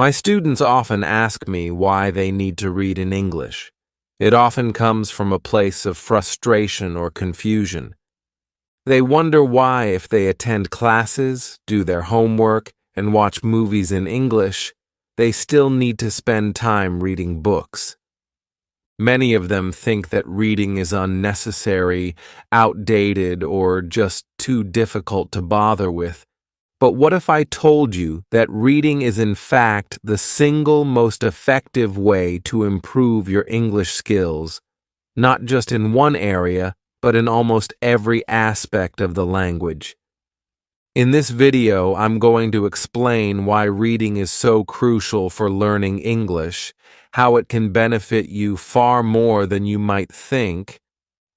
My students often ask me why they need to read in English. It often comes from a place of frustration or confusion. They wonder why, if they attend classes, do their homework, and watch movies in English, they still need to spend time reading books. Many of them think that reading is unnecessary, outdated, or just too difficult to bother with. But what if I told you that reading is in fact the single most effective way to improve your English skills, not just in one area, but in almost every aspect of the language? In this video, I'm going to explain why reading is so crucial for learning English, how it can benefit you far more than you might think,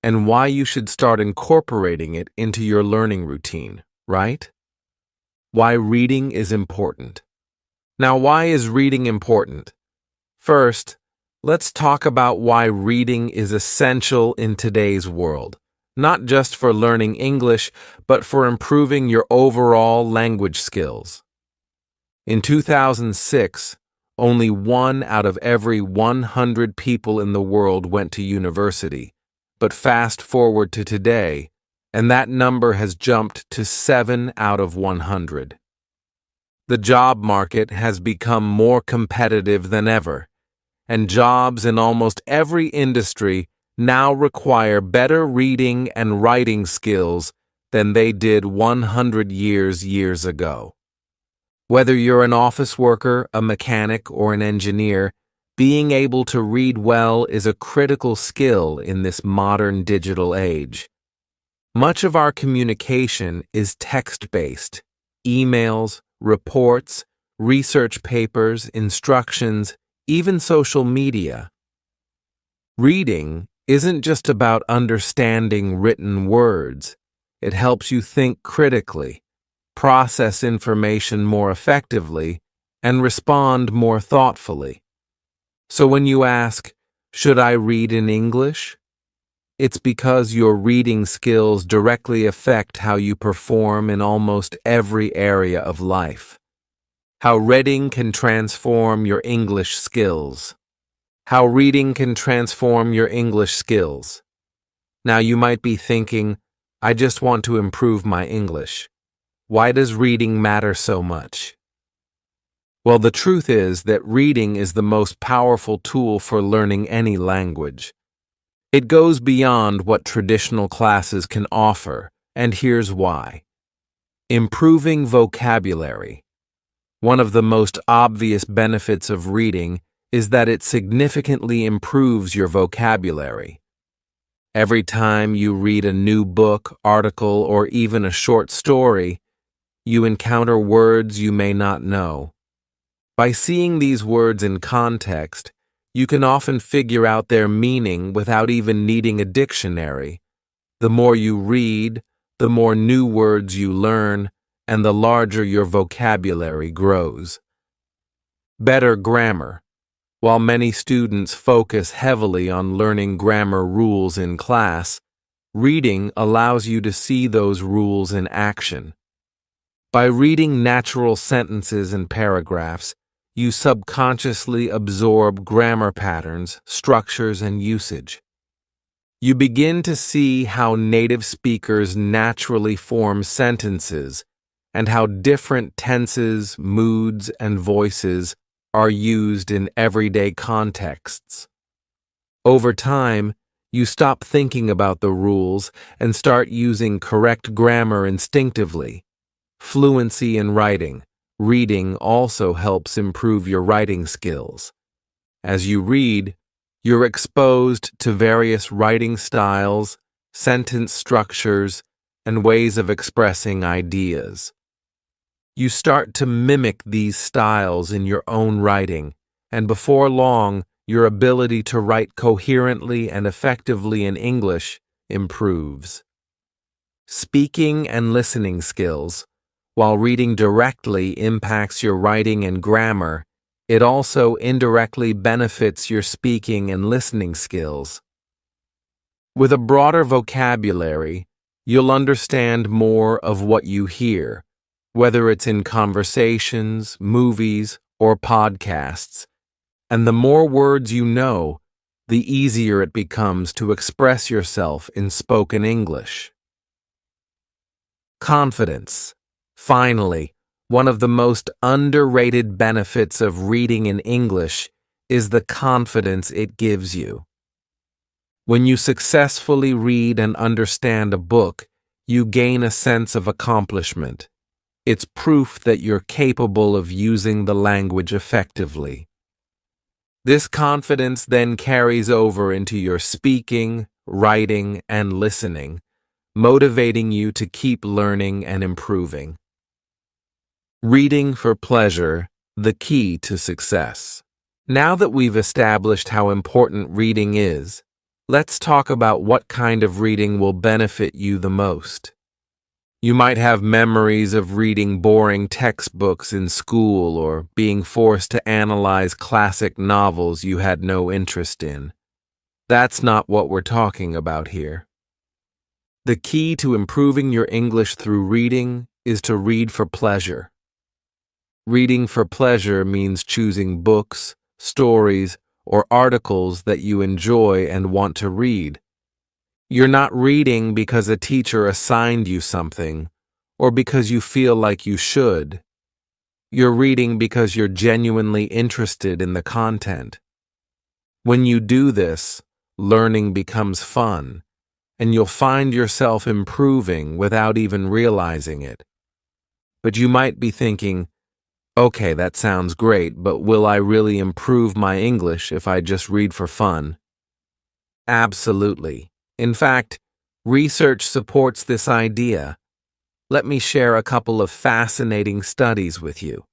and why you should start incorporating it into your learning routine, right? Why reading is important. Now, why is reading important? First, let's talk about why reading is essential in today's world, not just for learning English, but for improving your overall language skills. In 2006, only 1 out of every 100 people in the world went to university, but fast forward to today, and that number has jumped to 7 out of 100. The job market has become more competitive than ever, and jobs in almost every industry now require better reading and writing skills than they did 100 years ago. Whether you're an office worker, a mechanic, or an engineer, being able to read well is a critical skill in this modern digital age. Much of our communication is text-based: emails, reports, research papers, instructions, even social media. Reading isn't just about understanding written words. It helps you think critically, process information more effectively, and respond more thoughtfully. So when you ask, "Should I read in English?" it's because your reading skills directly affect how you perform in almost every area of life. How reading can transform your English skills. How reading can transform your English skills. Now you might be thinking, I just want to improve my English. Why does reading matter so much? Well, the truth is that reading is the most powerful tool for learning any language. It goes beyond what traditional classes can offer, and here's why. Improving vocabulary. One of the most obvious benefits of reading is that it significantly improves your vocabulary. Every time you read a new book, article, or even a short story, you encounter words you may not know. By seeing these words in context, you can often figure out their meaning without even needing a dictionary. The more you read, the more new words you learn, and the larger your vocabulary grows. Better grammar. While many students focus heavily on learning grammar rules in class, reading allows you to see those rules in action. By reading natural sentences and paragraphs, you subconsciously absorb grammar patterns, structures, and usage. You begin to see how native speakers naturally form sentences and how different tenses, moods, and voices are used in everyday contexts. Over time, you stop thinking about the rules and start using correct grammar instinctively. Fluency in writing. Reading also helps improve your writing skills. As you read, you're exposed to various writing styles, sentence structures, and ways of expressing ideas. You start to mimic these styles in your own writing, and before long, your ability to write coherently and effectively in English improves. Speaking and listening skills. While reading directly impacts your writing and grammar, it also indirectly benefits your speaking and listening skills. With a broader vocabulary, you'll understand more of what you hear, whether it's in conversations, movies, or podcasts. And the more words you know, the easier it becomes to express yourself in spoken English. Confidence. Finally, one of the most underrated benefits of reading in English is the confidence it gives you. When you successfully read and understand a book, you gain a sense of accomplishment. It's proof that you're capable of using the language effectively. This confidence then carries over into your speaking, writing, and listening, motivating you to keep learning and improving. Reading for pleasure, the key to success. Now that we've established how important reading is, let's talk about what kind of reading will benefit you the most. You might have memories of reading boring textbooks in school or being forced to analyze classic novels you had no interest in. That's not what we're talking about here. The key to improving your English through reading is to read for pleasure. Reading for pleasure means choosing books, stories, or articles that you enjoy and want to read. You're not reading because a teacher assigned you something, or because you feel like you should. You're reading because you're genuinely interested in the content. When you do this, learning becomes fun, and you'll find yourself improving without even realizing it. But you might be thinking, okay, that sounds great, but will I really improve my English if I just read for fun? Absolutely. In fact, research supports this idea. Let me share a couple of fascinating studies with you.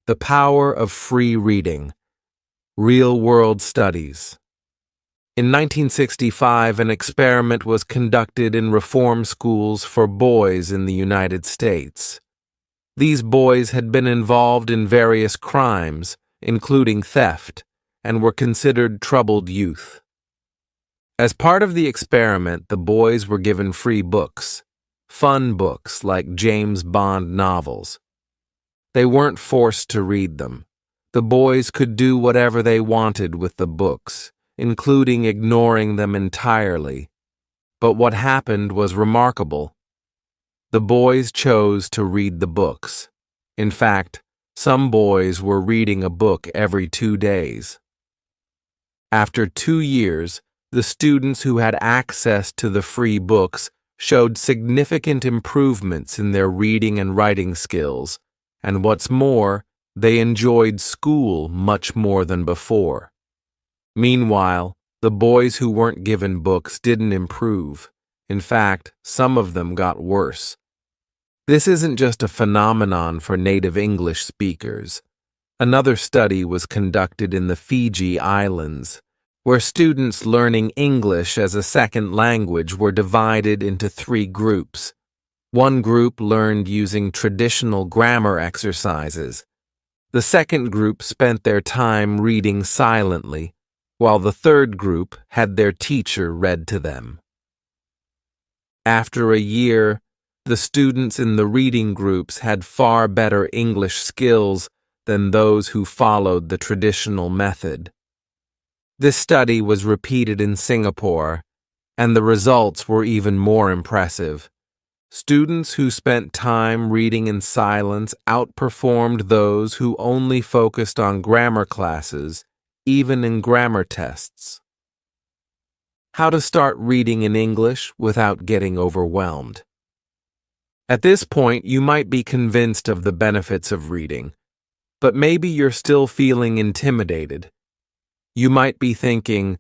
The power of free reading. Real-world studies. In 1965, an experiment was conducted in reform schools for boys in the United States. These boys had been involved in various crimes, including theft, and were considered troubled youth. As part of the experiment, the boys were given free books, fun books like James Bond novels. They weren't forced to read them. The boys could do whatever they wanted with the books, including ignoring them entirely. But what happened was remarkable. The boys chose to read the books. In fact, some boys were reading a book every 2 days. After 2 years, the students who had access to the free books showed significant improvements in their reading and writing skills, and what's more, they enjoyed school much more than before. Meanwhile, the boys who weren't given books didn't improve. In fact, some of them got worse. This isn't just a phenomenon for native English speakers. Another study was conducted in the Fiji Islands, where students learning English as a second language were divided into 3 groups. One group learned using traditional grammar exercises. The second group spent their time reading silently, while the third group had their teacher read to them. After a year, the students in the reading groups had far better English skills than those who followed the traditional method. This study was repeated in Singapore, and the results were even more impressive. Students who spent time reading in silence outperformed those who only focused on grammar classes, even in grammar tests. How to start reading in English without getting overwhelmed. At this point, you might be convinced of the benefits of reading, but maybe you're still feeling intimidated. You might be thinking,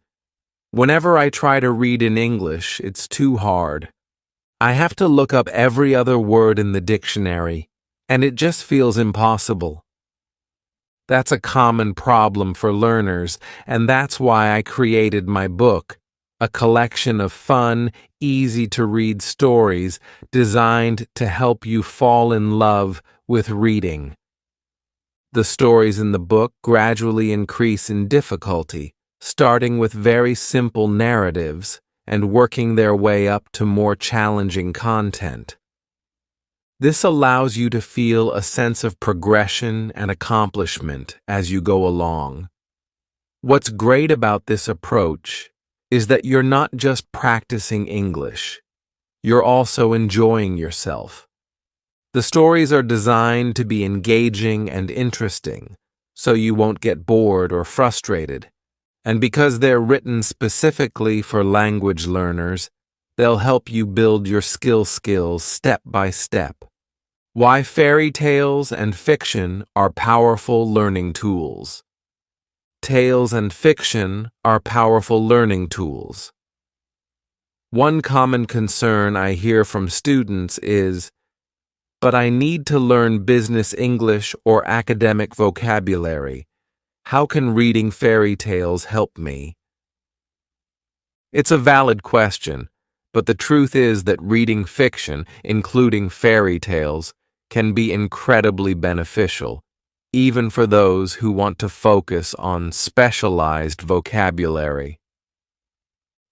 whenever I try to read in English, it's too hard. I have to look up every other word in the dictionary, and it just feels impossible. That's a common problem for learners, and that's why I created my book, a collection of fun, easy-to-read stories designed to help you fall in love with reading. The stories in the book gradually increase in difficulty, starting with very simple narratives and working their way up to more challenging content. This allows you to feel a sense of progression and accomplishment as you go along. What's great about this approach is that you're not just practicing English, you're also enjoying yourself. The stories are designed to be engaging and interesting, so you won't get bored or frustrated. And because they're written specifically for language learners, they'll help you build your skills step by step. Why fairy tales and fiction are powerful learning tools. Tales and fiction are powerful learning tools. One common concern I hear from students is, "But I need to learn business English or academic vocabulary. How can reading fairy tales help me?" It's a valid question, but the truth is that reading fiction, including fairy tales, can be incredibly beneficial, even for those who want to focus on specialized vocabulary.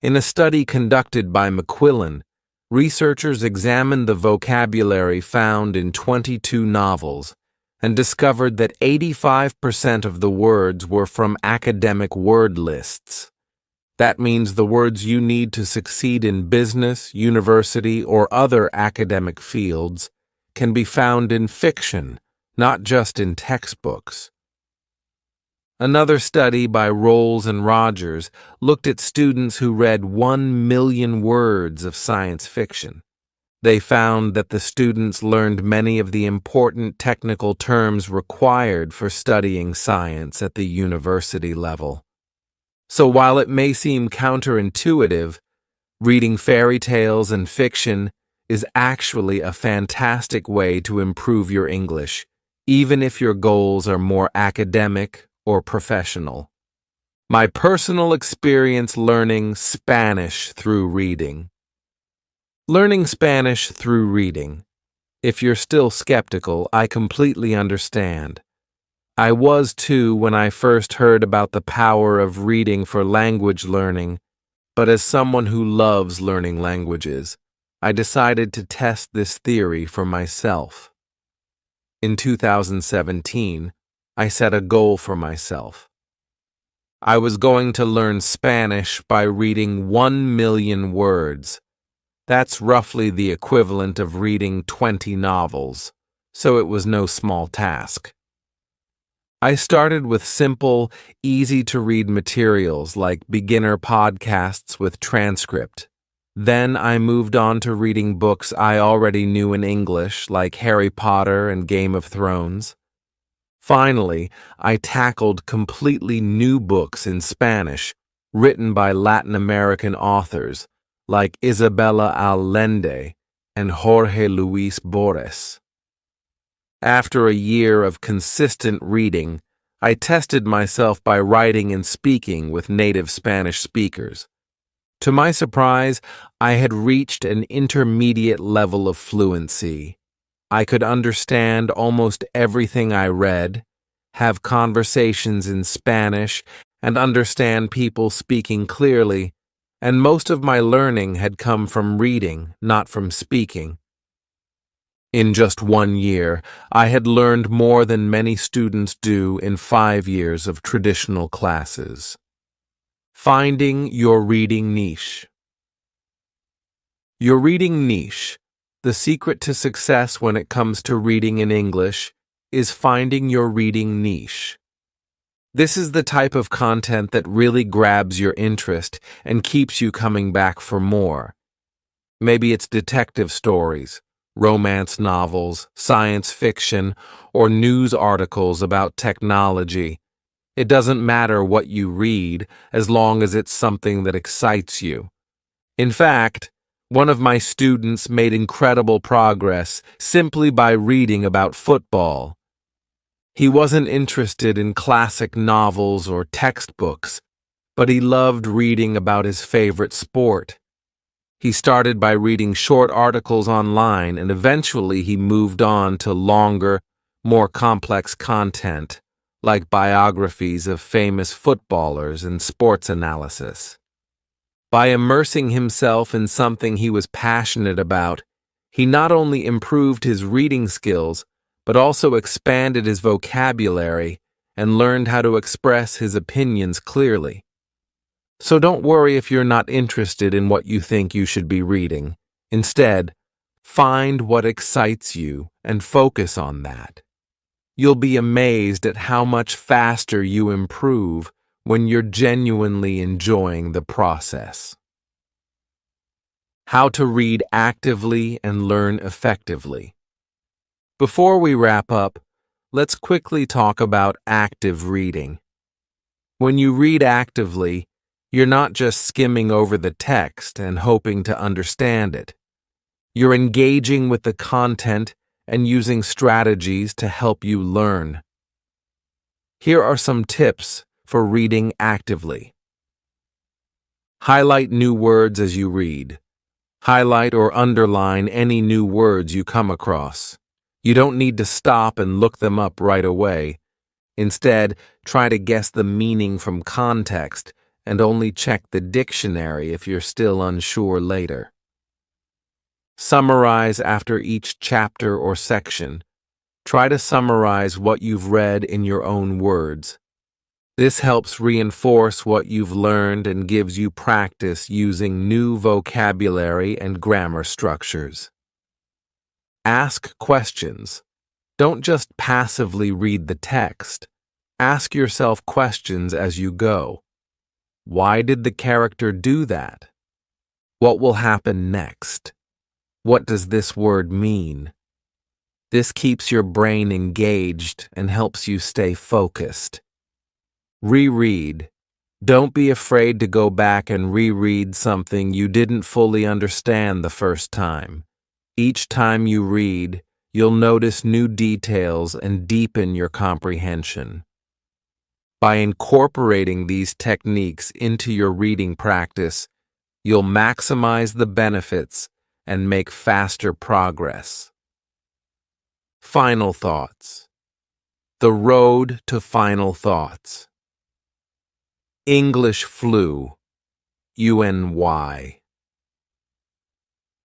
In a study conducted by McQuillan, researchers examined the vocabulary found in 22 novels and discovered that 85% of the words were from academic word lists. That means the words you need to succeed in business, university, or other academic fields can be found in fiction, not just in textbooks. Another study by Rolls and Rogers looked at students who read 1 million words of science fiction. They found that the students learned many of the important technical terms required for studying science at the university level. So while it may seem counterintuitive, reading fairy tales and fiction is actually a fantastic way to improve your English, even if your goals are more academic or professional. My personal experience learning Spanish through reading. Learning Spanish through reading. If you're still skeptical, I completely understand. I was too when I first heard about the power of reading for language learning, but as someone who loves learning languages, I decided to test this theory for myself. In 2017, I set a goal for myself. I was going to learn Spanish by reading 1 million words. That's roughly the equivalent of reading 20 novels, so it was no small task. I started with simple, easy-to-read materials like beginner podcasts with transcript. Then I moved on to reading books I already knew in English, like Harry Potter and Game of Thrones. Finally, I tackled completely new books in Spanish, written by Latin American authors, like Isabella Allende and Jorge Luis Borges. After a year of consistent reading, I tested myself by writing and speaking with native Spanish speakers. To my surprise, I had reached an intermediate level of fluency. I could understand almost everything I read, have conversations in Spanish, and understand people speaking clearly, and most of my learning had come from reading, not from speaking. In just 1 year, I had learned more than many students do in 5 years of traditional classes. Finding your reading niche. Your reading niche, the secret to success when it comes to reading in English, is finding your reading niche. This is the type of content that really grabs your interest and keeps you coming back for more. Maybe it's detective stories, romance novels, science fiction, or news articles about technology. It doesn't matter what you read as long as it's something that excites you. In fact, one of my students made incredible progress simply by reading about football. He wasn't interested in classic novels or textbooks, but he loved reading about his favorite sport. He started by reading short articles online, and eventually he moved on to longer, more complex content, like biographies of famous footballers and sports analysis. By immersing himself in something he was passionate about, He not only improved his reading skills, but also expanded his vocabulary and learned how to express his opinions clearly. So don't worry if you're not interested in what you think you should be reading. Instead, find what excites you and focus on that. You'll be amazed at how much faster you improve when you're genuinely enjoying the process. How to read actively and learn effectively. Before we wrap up, let's quickly talk about active reading. When you read actively, you're not just skimming over the text and hoping to understand it. You're engaging with the content and using strategies to help you learn. Here are some tips for reading actively. Highlight new words as you read. Highlight or underline any new words you come across. You don't need to stop and look them up right away. Instead, try to guess the meaning from context and only check the dictionary if you're still unsure later. Summarize after each chapter or section. Try to summarize what you've read in your own words. This helps reinforce what you've learned and gives you practice using new vocabulary and grammar structures. Ask questions. Don't just passively read the text. Ask yourself questions as you go. Why did the character do that? What will happen next? What does this word mean? This keeps your brain engaged and helps you stay focused. Reread. Don't be afraid to go back and reread something you didn't fully understand the first time. Each time you read, you'll notice new details and deepen your comprehension. By incorporating these techniques into your reading practice, you'll maximize the benefits and make faster progress. Final thoughts. The road to final thoughts. English flu. UNY.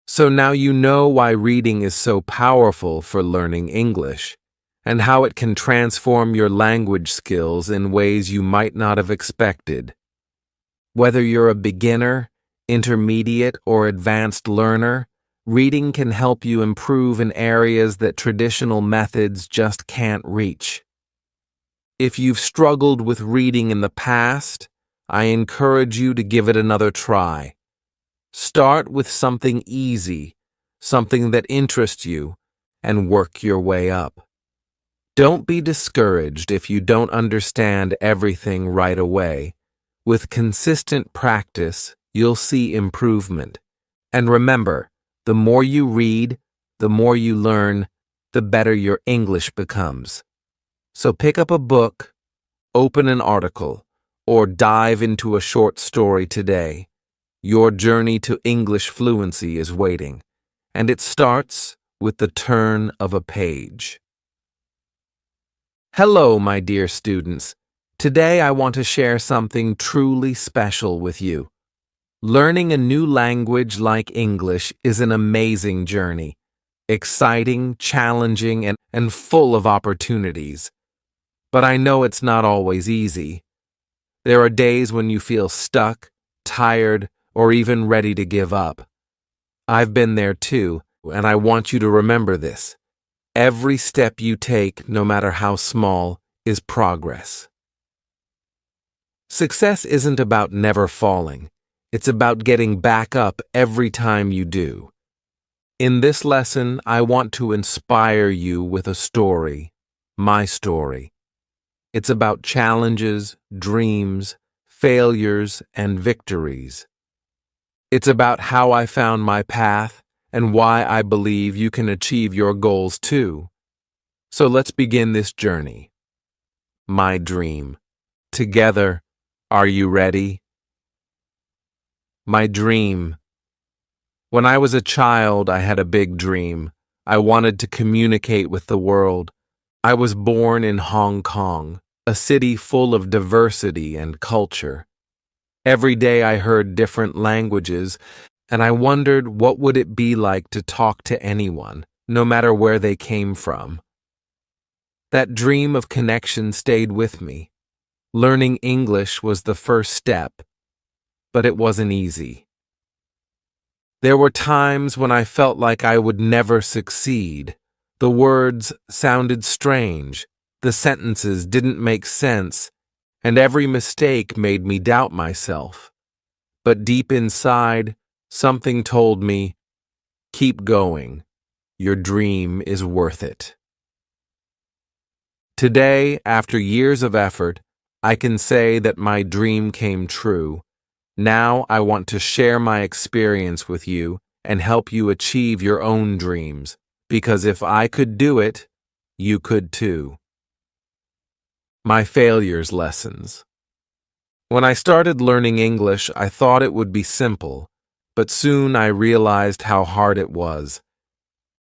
So now you know why reading is so powerful for learning English, and how it can transform your language skills in ways you might not have expected. Whether you're a beginner, intermediate, or advanced learner, reading can help you improve in areas that traditional methods just can't reach. If you've struggled with reading in the past, I encourage you to give it another try. Start with something easy, something that interests you, and work your way up. Don't be discouraged if you don't understand everything right away. With consistent practice, you'll see improvement. And remember, the more you read, the more you learn, the better your English becomes. So pick up a book, open an article, or dive into a short story today. Your journey to English fluency is waiting, and it starts with the turn of a page. Hello, my dear students. Today I want to share something truly special with you. Learning a new language like English is an amazing journey, exciting, challenging, and full of opportunities. But I know it's not always easy. There are days when you feel stuck, tired, or even ready to give up. I've been there too, and I want you to remember this. Every step you take, no matter how small, is progress. Success isn't about never falling. It's about getting back up every time you do. In this lesson, I want to inspire you with a story, my story. It's about challenges, dreams, failures, and victories. It's about how I found my path and why I believe you can achieve your goals too. So let's begin this journey. My dream. Together, are you ready? My dream. When I was a child, I had a big dream. I wanted to communicate with the world. I was born in Hong Kong, a city full of diversity and culture. Every day I heard different languages, and I wondered what would it be like to talk to anyone, no matter where they came from. That dream of connection stayed with me. Learning English was the first step, but it wasn't easy. There were times when I felt like I would never succeed. The words sounded strange, the sentences didn't make sense, and every mistake made me doubt myself. But deep inside, something told me, keep going. Your dream is worth it. Today, after years of effort, I can say that my dream came true. Now I want to share my experience with you and help you achieve your own dreams, because if I could do it, you could too. My failures lessons. When I started learning English, I thought it would be simple, but soon I realized how hard it was.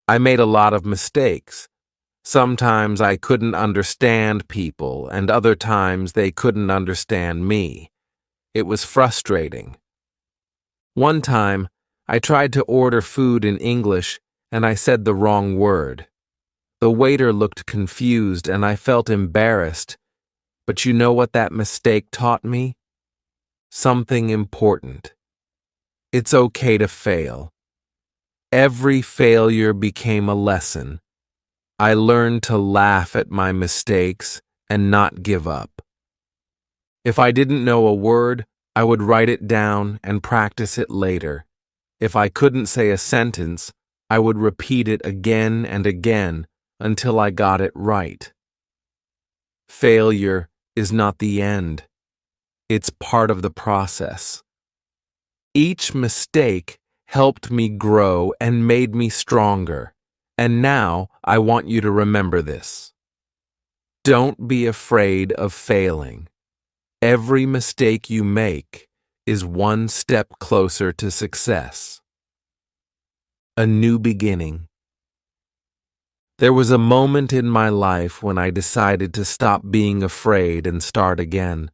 I made a lot of mistakes. Sometimes I couldn't understand people, and other times they couldn't understand me. It was frustrating. One time, I tried to order food in English, and I said the wrong word. The waiter looked confused, and I felt embarrassed. But you know what that mistake taught me? Something important. It's okay to fail. Every failure became a lesson. I learned to laugh at my mistakes and not give up. If I didn't know a word, I would write it down and practice it later. If I couldn't say a sentence, I would repeat it again and again until I got it right. Failure is not the end. It's part of the process. Each mistake helped me grow and made me stronger. And now I want you to remember this. Don't be afraid of failing. Every mistake you make is one step closer to success. A new beginning. There was a moment in my life when I decided to stop being afraid and start again.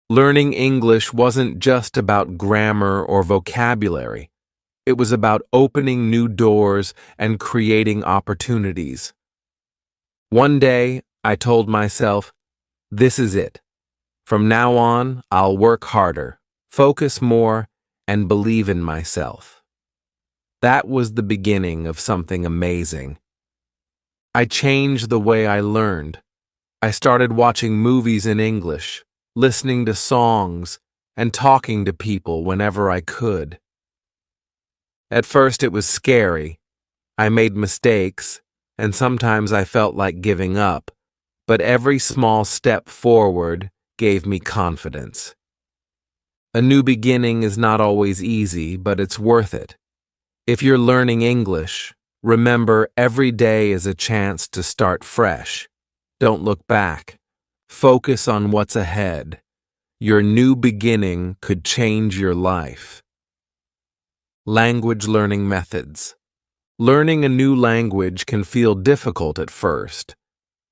Learning English wasn't just about grammar or vocabulary. It was about opening new doors and creating opportunities. One day, I told myself, this is it. From now on, I'll work harder, focus more, and believe in myself. That was the beginning of something amazing. I changed the way I learned. I started watching movies in English, listening to songs, and talking to people whenever I could. At first it was scary. I made mistakes, and sometimes I felt like giving up, but every small step forward gave me confidence. A new beginning is not always easy, but it's worth it. If you're learning English, remember every day is a chance to start fresh. Don't look back. Focus on what's ahead. Your new beginning could change your life. Language learning methods. Learning a new language can feel difficult at first,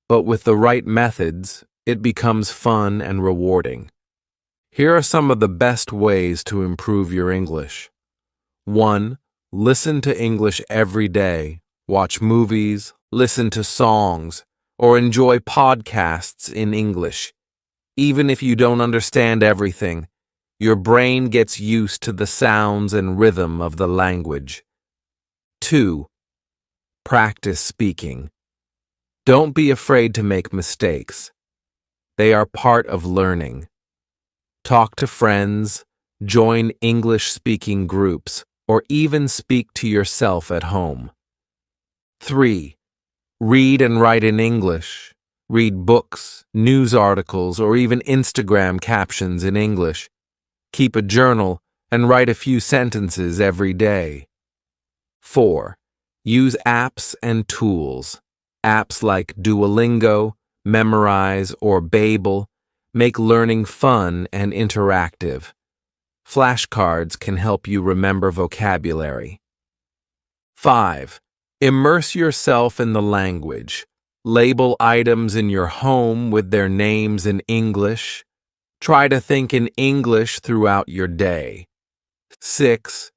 but with the right methods, it becomes fun and rewarding. Here are some of the best ways to improve your English. 1. Listen to English every day. Watch movies, listen to songs, or enjoy podcasts in English. Even if you don't understand everything, your brain gets used to the sounds and rhythm of the language. 2. Practice speaking. Don't be afraid to make mistakes. They are part of learning. Talk to friends, join English-speaking groups, or even speak to yourself at home. 3. Read and write in English. Read books, news articles, or even Instagram captions in English. Keep a journal and write a few sentences every day. 4. Use apps and tools. Apps like Duolingo, Memorize, or Babel make learning fun and interactive. Flashcards can help you remember vocabulary. 5. Immerse yourself in the language. Label items in your home with their names in English. Try to think in English throughout your day. 6.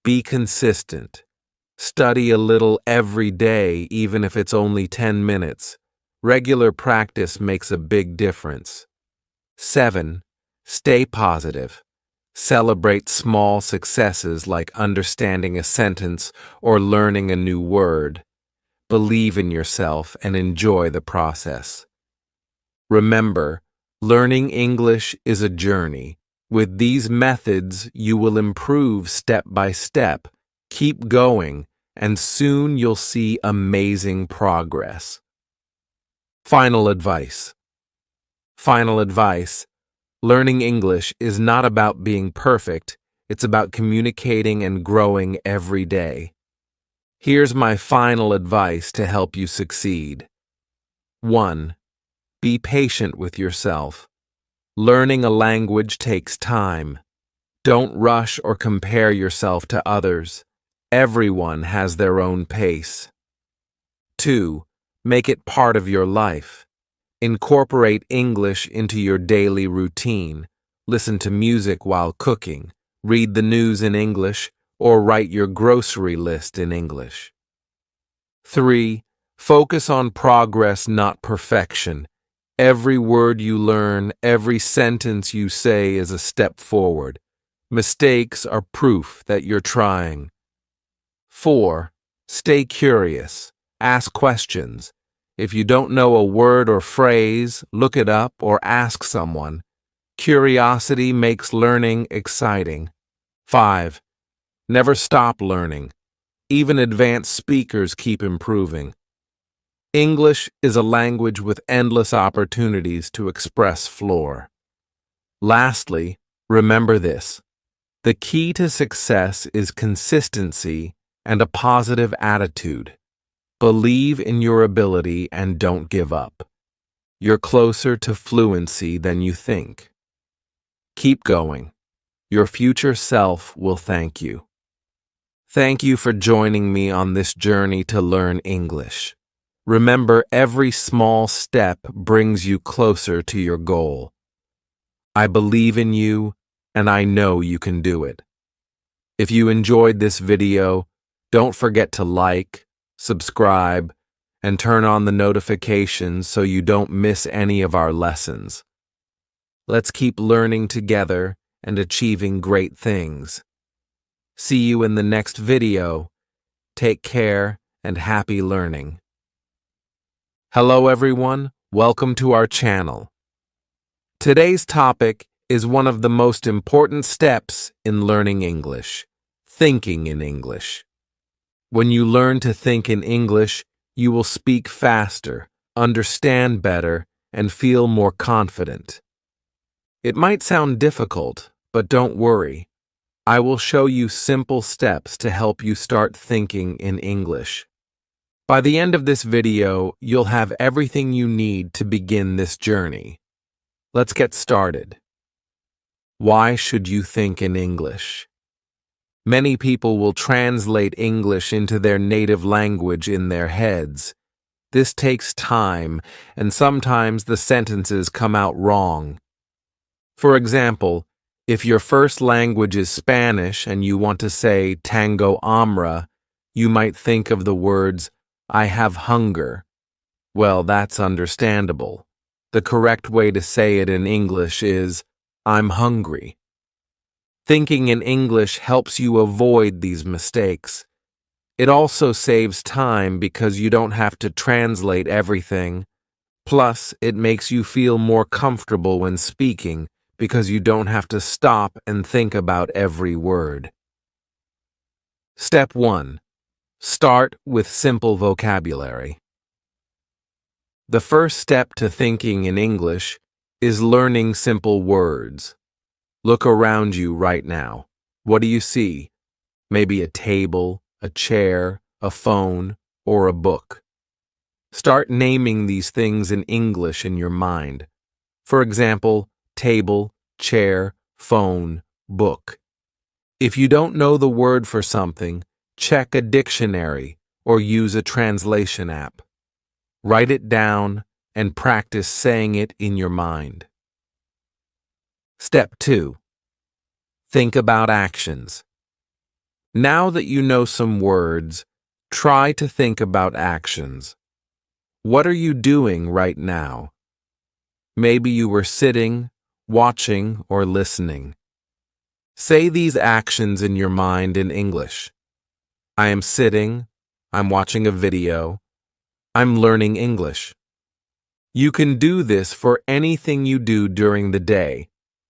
Be consistent. Study a little every day, even if it's only 10 minutes. Regular practice makes a big difference. 7. Stay positive. Celebrate small successes like understanding a sentence or learning a new word. Believe in yourself and enjoy the process. Remember, learning English is a journey. With these methods, you will improve step by step. Keep going, and soon you'll see amazing progress. Final advice. Final advice. Learning English is not about being perfect, it's about communicating and growing every day. Here's my final advice to help you succeed. 1. Be patient with yourself. Learning a language takes time. Don't rush or compare yourself to others. Everyone has their own pace. 2. Make it part of your life. Incorporate English into your daily routine. Listen to music while cooking, read the news in English, or write your grocery list in English. 3. Focus on progress, not perfection. Every word you learn, every sentence you say is a step forward. Mistakes are proof that you're trying. 4. Stay curious. Ask questions. If you don't know a word or phrase, look it up or ask someone. Curiosity makes learning exciting. 5. Never stop learning. Even advanced speakers keep improving. English is a language with endless opportunities to express fluency. Lastly, remember this. The key to success is consistency and a positive attitude. Believe in your ability and don't give up. You're closer to fluency than you think. Keep going. Your future self will thank you. Thank you for joining me on this journey to learn English. Remember, every small step brings you closer to your goal. I believe in you, and I know you can do it. If you enjoyed this video, don't forget to like, subscribe, and turn on the notifications so you don't miss any of our lessons. Let's keep learning together and achieving great things. See you in the next video. Take care and happy learning. Hello everyone, welcome to our channel. Today's topic is one of the most important steps in learning English, thinking in English. When you learn to think in English, you will speak faster, understand better, and feel more confident. It might sound difficult, but don't worry. I will show you simple steps to help you start thinking in English. By the end of this video, you'll have everything you need to begin this journey. Let's get started. Why should you think in English? Many people will translate English into their native language in their heads. This takes time, and sometimes the sentences come out wrong. For example, if your first language is Spanish and you want to say tango hambre, you might think of the words, I have hunger. Well, that's understandable. The correct way to say it in English is, I'm hungry. Thinking in English helps you avoid these mistakes. It also saves time because you don't have to translate everything. Plus, it makes you feel more comfortable when speaking because you don't have to stop and think about every word. Step 1. Start with simple vocabulary. The first step to thinking in English is learning simple words. Look around you right now. What do you see? Maybe a table, a chair, a phone, or a book. Start naming these things in English in your mind. For example, table, chair, phone, book. If you don't know the word for something, check a dictionary or use a translation app. Write it down and practice saying it in your mind. Step 2. Think about actions. Now that you know some words, try to think about actions. What are you doing right now? Maybe you were sitting, watching, or listening. Say these actions in your mind in English. I am sitting, I'm watching a video, I'm learning English. You can do this for anything you do during the day.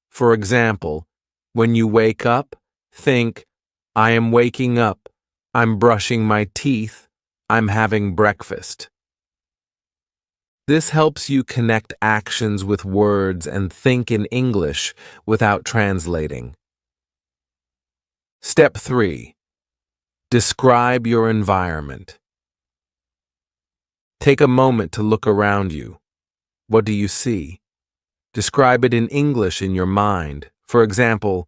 For example, when you wake up, think, I am waking up, I'm brushing my teeth, I'm having breakfast. This helps you connect actions with words and think in English without translating. Step 3. Describe your environment. Take a moment to look around you. What do you see? Describe it in English in your mind. For example,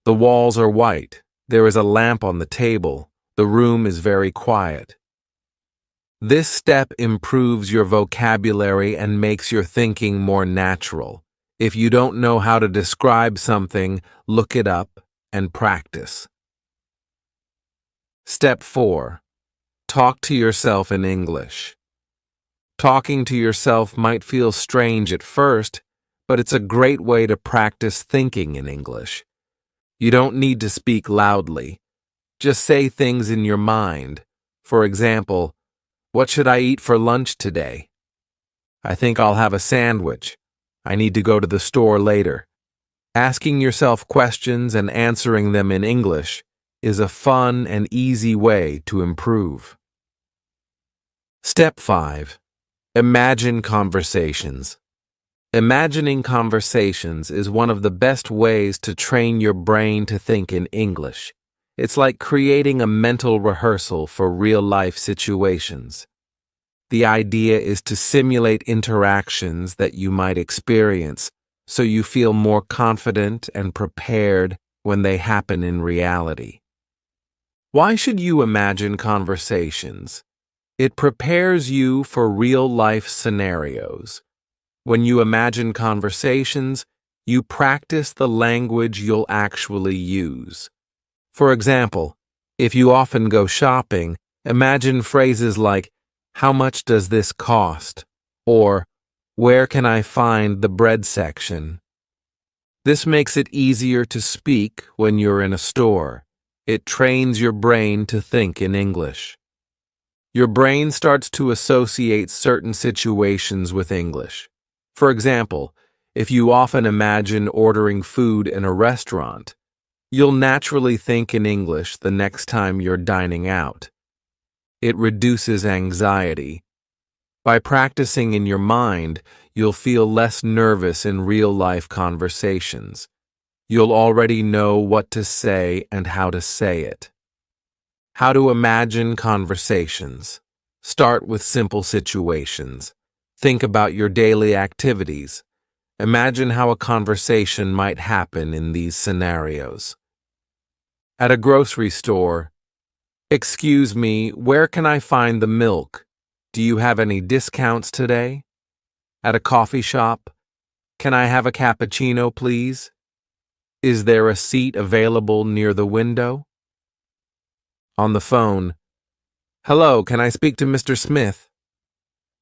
the walls are white, there is a lamp on the table, the room is very quiet. This step improves your vocabulary and makes your thinking more natural. If you don't know how to describe something, look it up and practice. Step 4. Talk to yourself in English. Talking to yourself might feel strange at first, but it's a great way to practice thinking in English. You don't need to speak loudly. Just say things in your mind. For example, what should I eat for lunch today? I think I'll have a sandwich. I need to go to the store later. Asking yourself questions and answering them in English is a fun and easy way to improve. Step 5. Imagine conversations. Imagining conversations is one of the best ways to train your brain to think in English. It's like creating a mental rehearsal for real-life situations. The idea is to simulate interactions that you might experience so you feel more confident and prepared when they happen in reality. Why should you imagine conversations? It prepares you for real-life scenarios. When you imagine conversations, you practice the language you'll actually use. For example, if you often go shopping, imagine phrases like, "How much does this cost?" or "Where can I find the bread section?" This makes it easier to speak when you're in a store. It trains your brain to think in English. Your brain starts to associate certain situations with English. For example, if you often imagine ordering food in a restaurant, you'll naturally think in English the next time you're dining out. It reduces anxiety. By practicing in your mind, you'll feel less nervous in real-life conversations. You'll already know what to say and how to say it. How to imagine conversations. Start with simple situations. Think about your daily activities. Imagine how a conversation might happen in these scenarios. At a grocery store, "Excuse me, where can I find the milk? Do you have any discounts today?" At a coffee shop, "Can I have a cappuccino, please? Is there a seat available near the window?" On the phone, "Hello, can I speak to Mr. Smith?"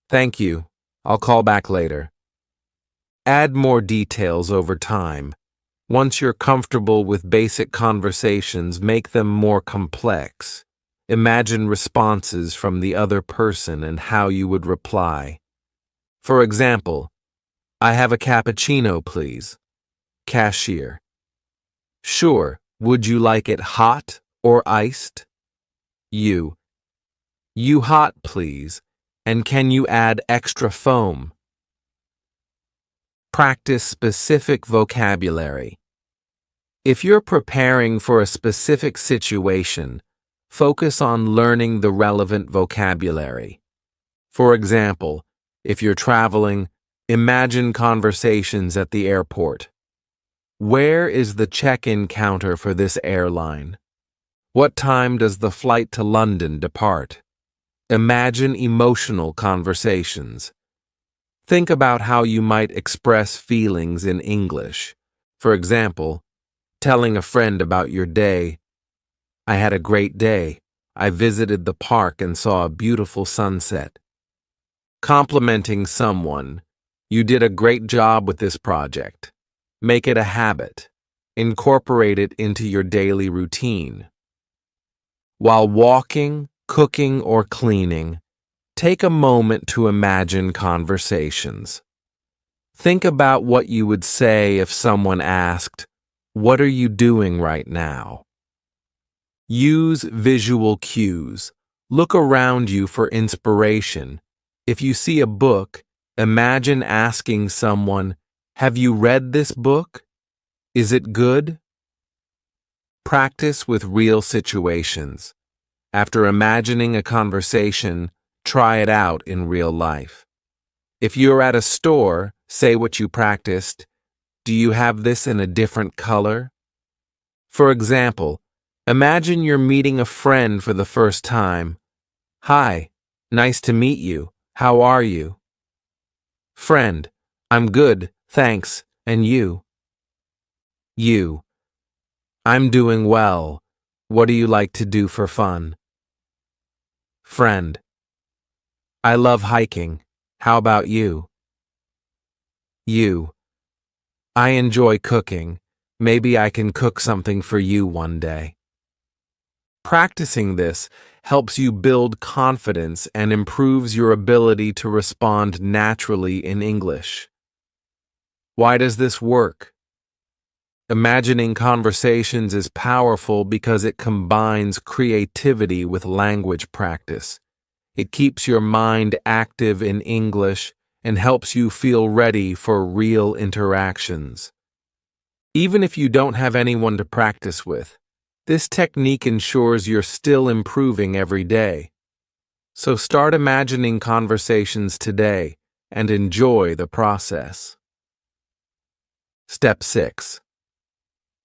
"Thank you. I'll call back later." Add more details over time. Once you're comfortable with basic conversations, make them more complex. Imagine responses from the other person and how you would reply. For example, "I have a cappuccino, please." Cashier, "Sure, would you like it hot or iced?" You hot, please, and can you add extra foam? Practice specific vocabulary. If you're preparing for a specific situation, focus on learning the relevant vocabulary. For example, if you're traveling, imagine conversations at the airport. Where is the check-in counter for this airline? What time does the flight to London depart? Imagine emotional conversations. Think about how you might express feelings in English. For example, telling a friend about your day. I had a great day. I visited the park and saw a beautiful sunset. Complimenting someone. You did a great job with this project. Make it a habit. Incorporate it into your daily routine. While walking, cooking, or cleaning, take a moment to imagine conversations. Think about what you would say if someone asked, "What are you doing right now?" Use visual cues. Look around you for inspiration. If you see a book, imagine asking someone, "Have you read this book? Is it good?" Practice with real situations. After imagining a conversation, try it out in real life. If you're at a store, say what you practiced. Do you have this in a different color? For example, imagine you're meeting a friend for the first time. "Hi, nice to meet you. How are you?" Friend, "I'm good, thanks, and you?" You, "I'm doing well. What do you like to do for fun?" Friend, "I love hiking. How about you?" You, "I enjoy cooking. Maybe I can cook something for you one day." Practicing this helps you build confidence and improves your ability to respond naturally in English. Why does this work? Imagining conversations is powerful because it combines creativity with language practice. It keeps your mind active in English and helps you feel ready for real interactions. Even if you don't have anyone to practice with, this technique ensures you're still improving every day. So start imagining conversations today and enjoy the process. Step 6.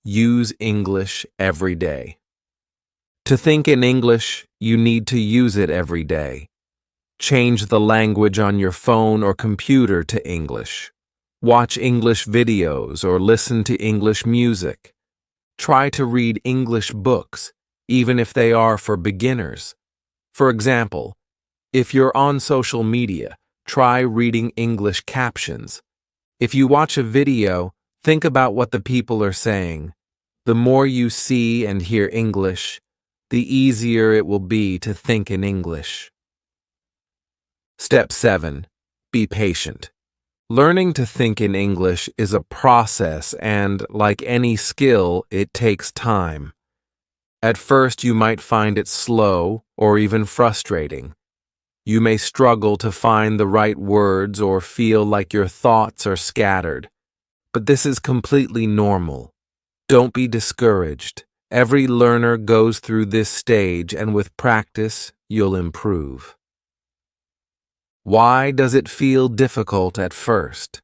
Use English every day. To think in English, you need to use it every day. Change the language on your phone or computer to English. Watch English videos or listen to English music. Try to read English books, even if they are for beginners. For example, if you're on social media, try reading English captions. If you watch a video, think about what the people are saying. The more you see and hear English, the easier it will be to think in English. Step 7. Be patient. Learning to think in English is a process and, like any skill, it takes time. At first, you might find it slow or even frustrating. You may struggle to find the right words or feel like your thoughts are scattered. But this is completely normal. Don't be discouraged. Every learner goes through this stage, and with practice, you'll improve. Why does it feel difficult at first?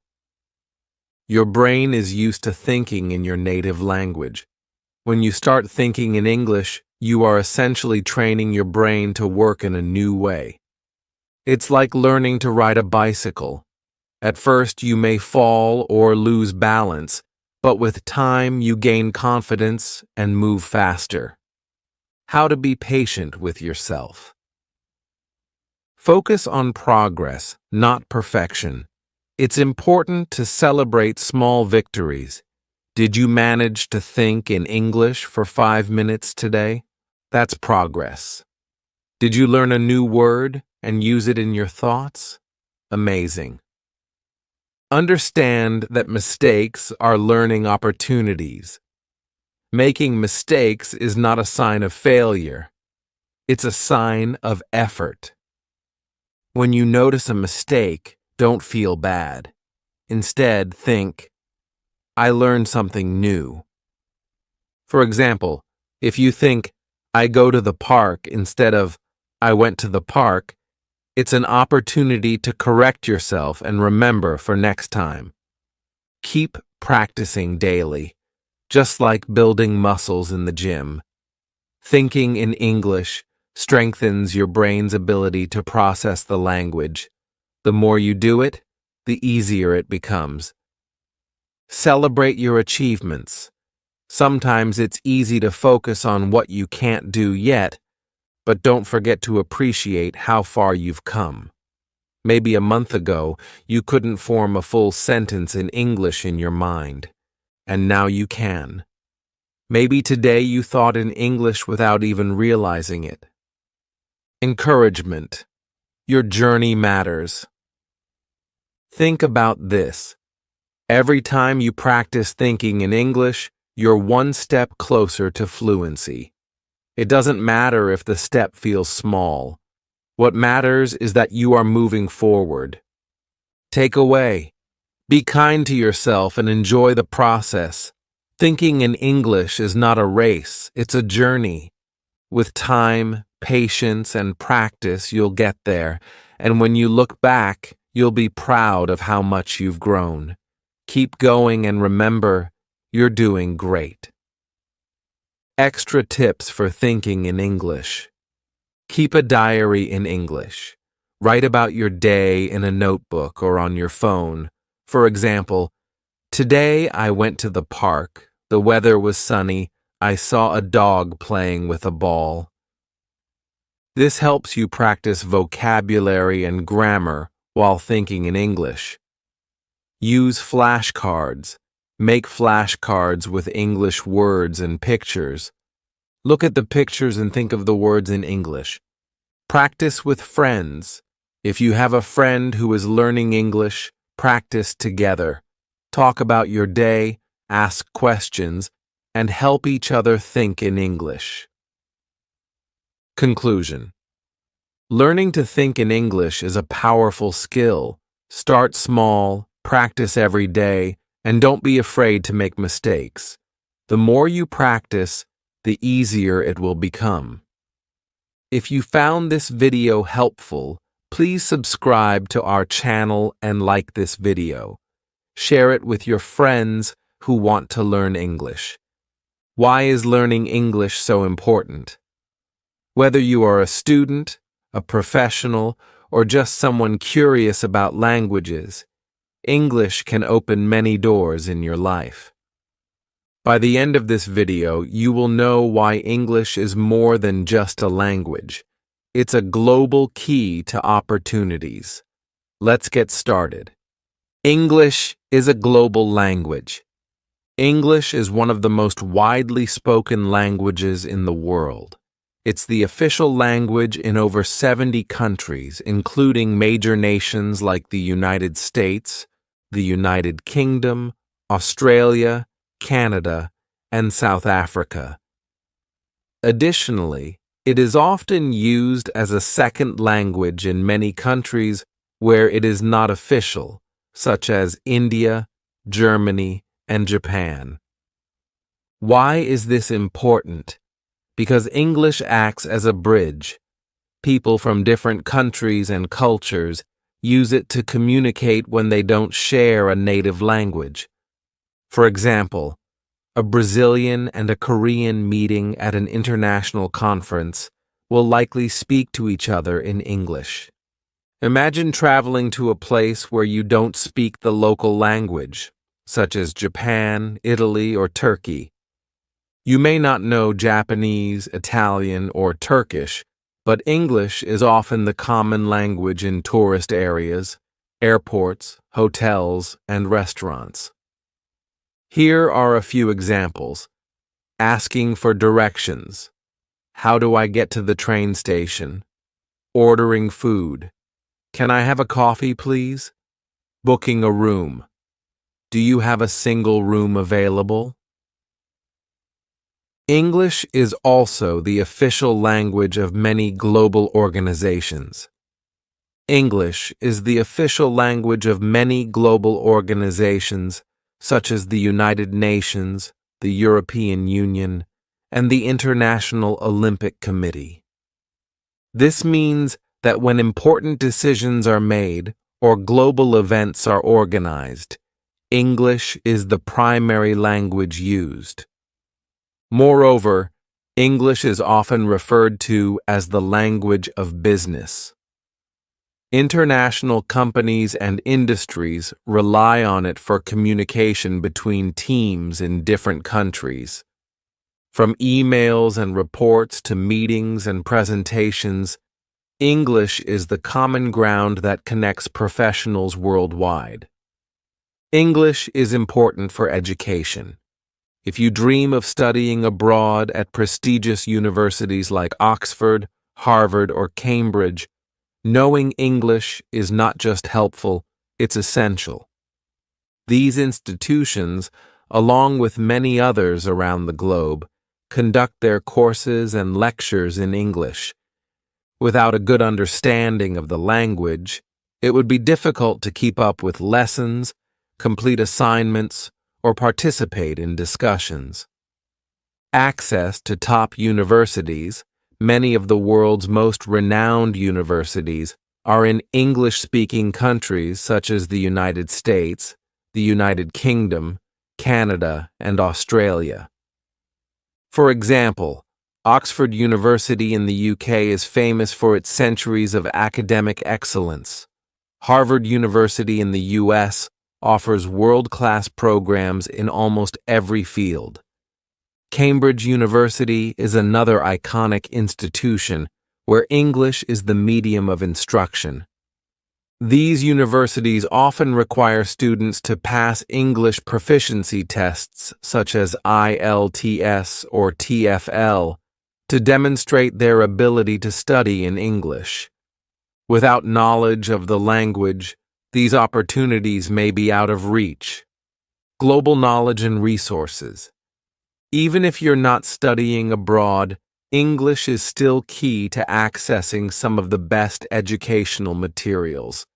Your brain is used to thinking in your native language. When you start thinking in English, you are essentially training your brain to work in a new way. It's like learning to ride a bicycle. At first, you may fall or lose balance, but with time, you gain confidence and move faster. How to be patient with yourself. Focus on progress, not perfection. It's important to celebrate small victories. Did you manage to think in English for 5 minutes today? That's progress. Did you learn a new word and use it in your thoughts? Amazing. Understand that mistakes are learning opportunities. Making mistakes is not a sign of failure. It's a sign of effort. When you notice a mistake, don't feel bad. Instead, think, "I learned something new." For example, if you think, "I go to the park" instead of "I went to the park," it's an opportunity to correct yourself and remember for next time. Keep practicing daily, just like building muscles in the gym. Thinking in English strengthens your brain's ability to process the language. The more you do it, the easier it becomes. Celebrate your achievements. Sometimes it's easy to focus on what you can't do yet, but don't forget to appreciate how far you've come. Maybe a month ago, you couldn't form a full sentence in English in your mind, and now you can. Maybe today you thought in English without even realizing it. Encouragement. Your journey matters. Think about this. Every time you practice thinking in English, you're one step closer to fluency. It doesn't matter if the step feels small. What matters is that you are moving forward. Takeaway: be kind to yourself and enjoy the process. Thinking in English is not a race, it's a journey. With time, patience, and practice, you'll get there, and when you look back, you'll be proud of how much you've grown. Keep going and remember, you're doing great. Extra tips for thinking in English. Keep a diary in English. Write about your day in a notebook or on your phone. For example, today I went to the park. The weather was sunny. I saw a dog playing with a ball. This helps you practice vocabulary and grammar while thinking in English. Use flashcards. Make flashcards with English words and pictures. Look at the pictures and think of the words in English. Practice with friends. If you have a friend who is learning English, practice together. Talk about your day, ask questions, and help each other think in English. Conclusion. Learning to think in English is a powerful skill. Start small, practice every day, and don't be afraid to make mistakes. The more you practice, the easier it will become. If you found this video helpful, please subscribe to our channel and like this video. Share it with your friends who want to learn English. Why is learning English so important? Whether you are a student, a professional, or just someone curious about languages, English can open many doors in your life. By the end of this video, you will know why English is more than just a language. It's a global key to opportunities. Let's get started. English is a global language. English is one of the most widely spoken languages in the world. It's the official language in over 70 countries, including major nations like the United States, the United Kingdom, Australia, Canada, and South Africa. Additionally, it is often used as a second language in many countries where it is not official, such as India, Germany, and Japan. Why is this important? Because English acts as a bridge. People from different countries and cultures use it to communicate when they don't share a native language. For example, a Brazilian and a Korean meeting at an international conference will likely speak to each other in English. Imagine traveling to a place where you don't speak the local language, such as Japan, Italy, or Turkey. You may not know Japanese, Italian, or Turkish, but English is often the common language in tourist areas, airports, hotels, and restaurants. Here are a few examples. Asking for directions. How do I get to the train station? Ordering food. Can I have a coffee, please? Booking a room. Do you have a single room available? English is also the official language of many global organizations. English is the official language of many global organizations such as the United Nations, the European Union, and the International Olympic Committee. This means that when important decisions are made or global events are organized, English is the primary language used. Moreover, English is often referred to as the language of business. International companies and industries rely on it for communication between teams in different countries. From emails and reports to meetings and presentations, English is the common ground that connects professionals worldwide. English is important for education. If you dream of studying abroad at prestigious universities like Oxford, Harvard, or Cambridge, knowing English is not just helpful, it's essential. These institutions, along with many others around the globe, conduct their courses and lectures in English. Without a good understanding of the language, it would be difficult to keep up with lessons, complete assignments, or participate in discussions. Access to top universities, many of the world's most renowned universities, are in English-speaking countries such as the United States, the United Kingdom, Canada, and Australia. For example, Oxford University in the UK is famous for its centuries of academic excellence. Harvard University in the US offers world-class programs in almost every field. Cambridge University is another iconic institution where English is the medium of instruction. These universities often require students to pass English proficiency tests such as IELTS or TOEFL to demonstrate their ability to study in English. Without knowledge of the language, these opportunities may be out of reach. Global knowledge and resources. Even if you're not studying abroad, English is still key to accessing some of the best educational materials.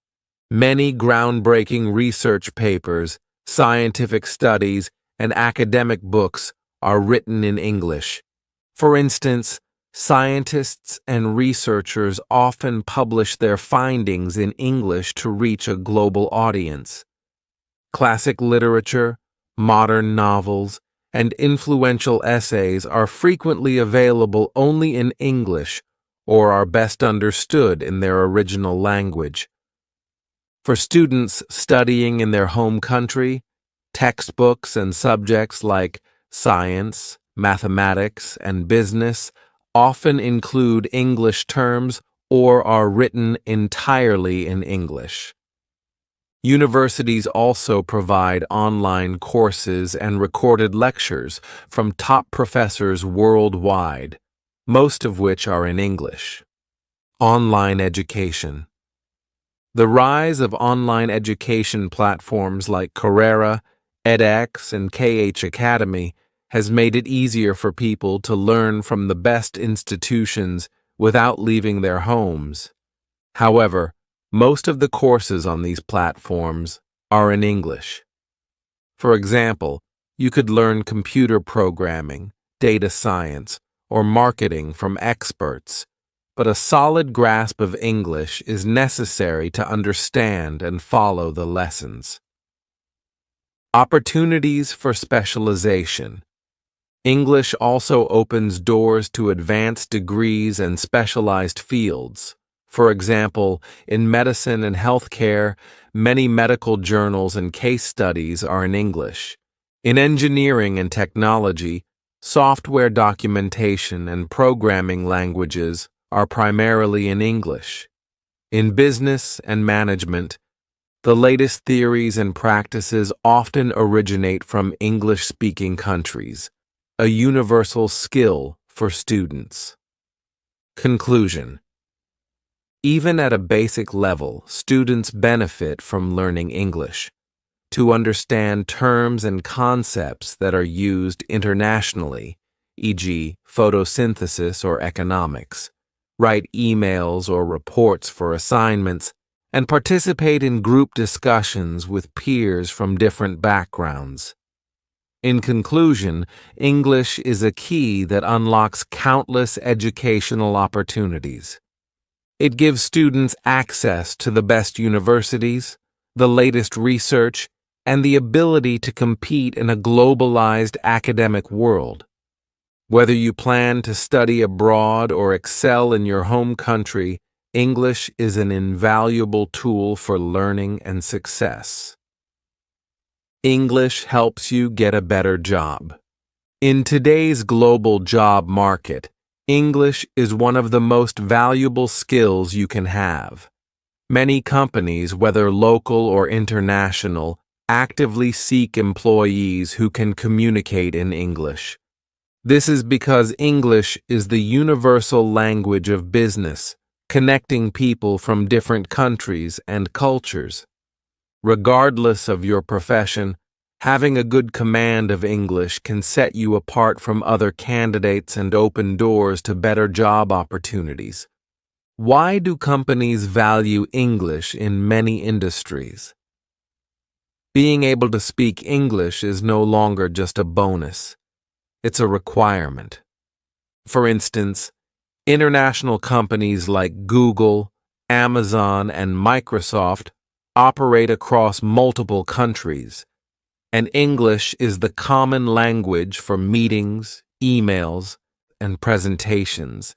Many groundbreaking research papers, scientific studies, and academic books are written in English. For instance, scientists and researchers often publish their findings in English to reach a global audience. Classic literature, modern novels, and influential essays are frequently available only in English or are best understood in their original language. For students studying in their home country, textbooks and subjects like science, mathematics, and business often include English terms or are written entirely in English. Universities also provide online courses and recorded lectures from top professors worldwide, most of which are in English. Online education. The rise of online education platforms like Coursera, edX, and KH Academy has made it easier for people to learn from the best institutions without leaving their homes. However, most of the courses on these platforms are in English. For example, you could learn computer programming, data science, or marketing from experts, but a solid grasp of English is necessary to understand and follow the lessons. Opportunities for specialization. English also opens doors to advanced degrees and specialized fields. For example, in medicine and healthcare, many medical journals and case studies are in English. In engineering and technology, software documentation and programming languages are primarily in English. In business and management, the latest theories and practices often originate from English-speaking countries, a universal skill for students. Conclusion. Even at a basic level, students benefit from learning English. To understand terms and concepts that are used internationally, e.g., photosynthesis or economics, write emails or reports for assignments, and participate in group discussions with peers from different backgrounds. In conclusion, English is a key that unlocks countless educational opportunities. It gives students access to the best universities, the latest research, and the ability to compete in a globalized academic world. Whether you plan to study abroad or excel in your home country, English is an invaluable tool for learning and success. English helps you get a better job. In today's global job market, English is one of the most valuable skills you can have. Many companies, whether local or international, actively seek employees who can communicate in English. This is because English is the universal language of business, connecting people from different countries and cultures. Regardless of your profession, having a good command of English can set you apart from other candidates and open doors to better job opportunities. Why do companies value English in many industries? Being able to speak English is no longer just a bonus. It's a requirement. For instance, international companies like Google, Amazon, and Microsoft operate across multiple countries, and English is the common language for meetings, emails, and presentations.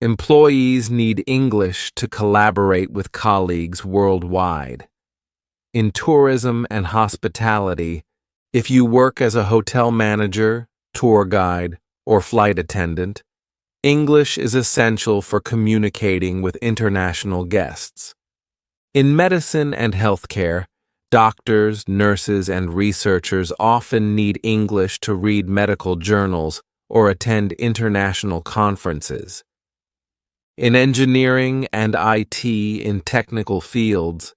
Employees need English to collaborate with colleagues worldwide. In tourism and hospitality, if you work as a hotel manager, tour guide, or flight attendant, English is essential for communicating with international guests. In medicine and healthcare, doctors, nurses, and researchers often need English to read medical journals or attend international conferences. In engineering and IT in technical fields,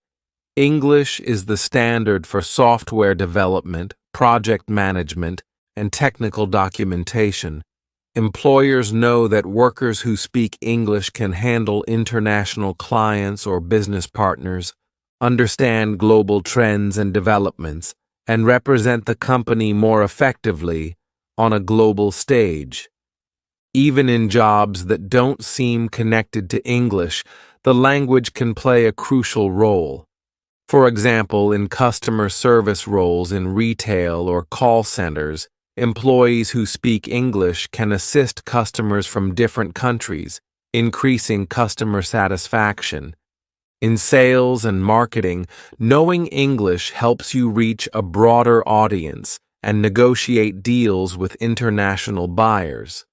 English is the standard for software development, project management, and technical documentation. Employers know that workers who speak English can handle international clients or business partners, understand global trends and developments, and represent the company more effectively on a global stage. Even in jobs that don't seem connected to English, the language can play a crucial role. For example, in customer service roles in retail or call centers, employees who speak English can assist customers from different countries, increasing customer satisfaction. In sales and marketing, knowing English helps you reach a broader audience and negotiate deals with international buyers.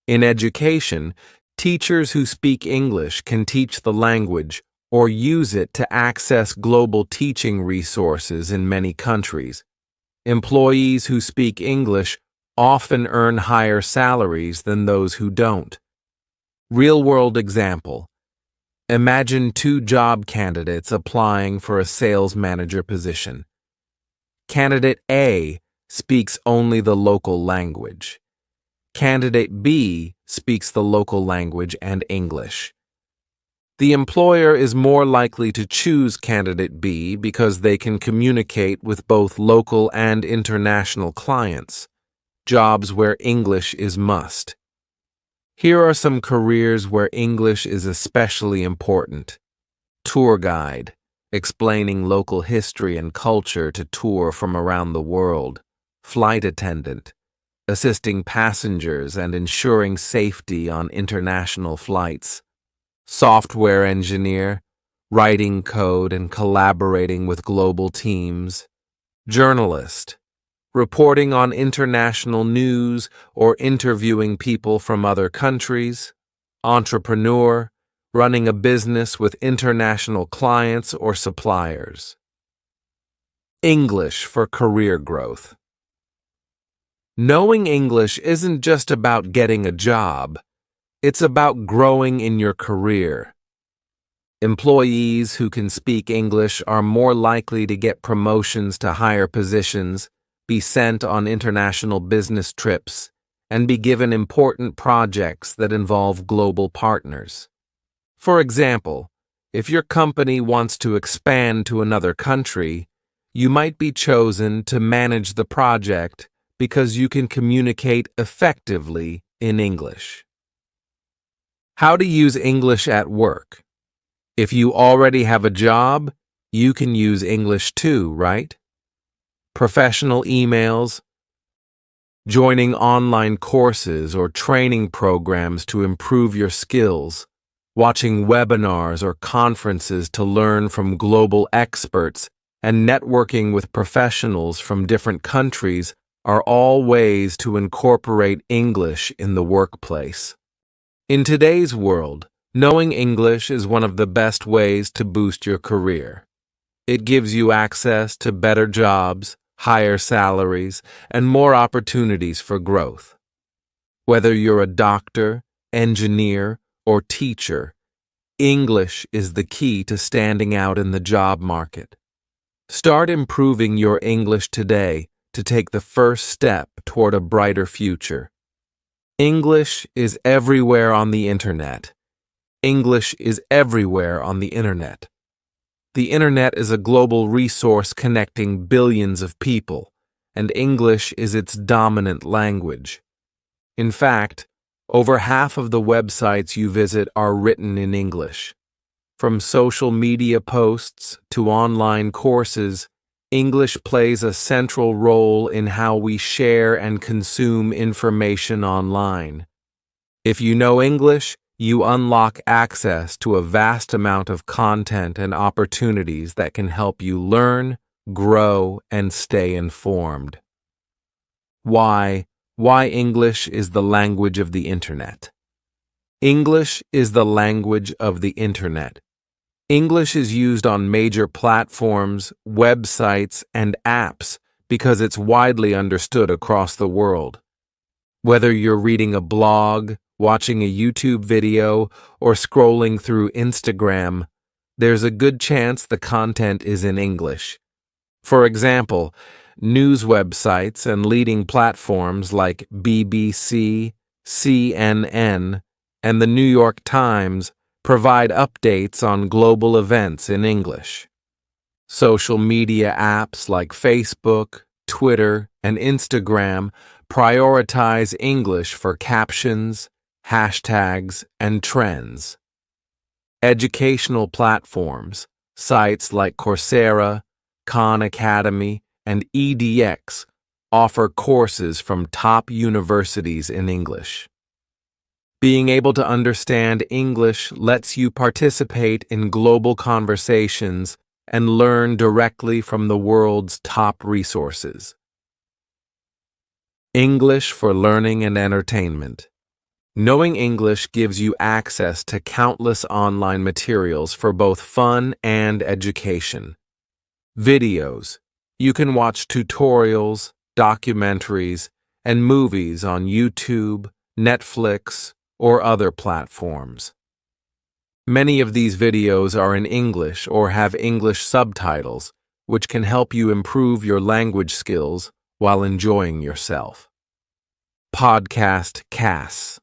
In education, teachers who speak English can teach the language or use it to access global teaching resources in many countries. Employees who speak English often earn higher salaries than those who don't. Real-world example. Imagine two job candidates applying for a sales manager position. Candidate A speaks only the local language. Candidate B speaks the local language and English. The employer is more likely to choose candidate B because they can communicate with both local and international clients, jobs where English is must. Here are some careers where English is especially important. Tour guide, explaining local history and culture to tour from around the world. Flight attendant, assisting passengers and ensuring safety on international flights. Software engineer, writing code and collaborating with global teams. Journalist, reporting on international news or interviewing people from other countries. Entrepreneur, running a business with international clients or suppliers. English for career growth. Knowing English isn't just about getting a job. It's about growing in your career. Employees who can speak English are more likely to get promotions to higher positions, be sent on international business trips, and be given important projects that involve global partners. For example, if your company wants to expand to another country, you might be chosen to manage the project because you can communicate effectively in English. How to use English at work. If you already have a job, you can use English too, right? Professional emails, joining online courses or training programs to improve your skills, watching webinars or conferences to learn from global experts, and networking with professionals from different countries are all ways to incorporate English in the workplace. In today's world, knowing English is one of the best ways to boost your career. It gives you access to better jobs, higher salaries, and more opportunities for growth. Whether you're a doctor, engineer, or teacher, English is the key to standing out in the job market. Start improving your English today to take the first step toward a brighter future. English is everywhere on the internet. English is everywhere on the internet. The internet is a global resource connecting billions of people, and English is its dominant language. In fact, over half of the websites you visit are written in English. From social media posts to online courses, English plays a central role in how we share and consume information online. If you know English, you unlock access to a vast amount of content and opportunities that can help you learn, grow, and stay informed. Why English is the language of the internet. English is the language of the internet. English is used on major platforms, websites, and apps because it's widely understood across the world. Whether you're reading a blog, watching a YouTube video, or scrolling through Instagram, there's a good chance the content is in English. For example, news websites and leading platforms like BBC, CNN, and the New York Times provide updates on global events in English. Social media apps like Facebook, Twitter, and Instagram prioritize English for captions, hashtags, and trends. Educational platforms, sites like Coursera, Khan Academy, and EDX offer courses from top universities in English. Being able to understand English lets you participate in global conversations and learn directly from the world's top resources. English for learning and entertainment. Knowing English gives you access to countless online materials for both fun and education. Videos. You can watch tutorials, documentaries, and movies on YouTube, Netflix, or other platforms. Many of these videos are in English or have English subtitles, which can help you improve your language skills while enjoying yourself. Podcast casts.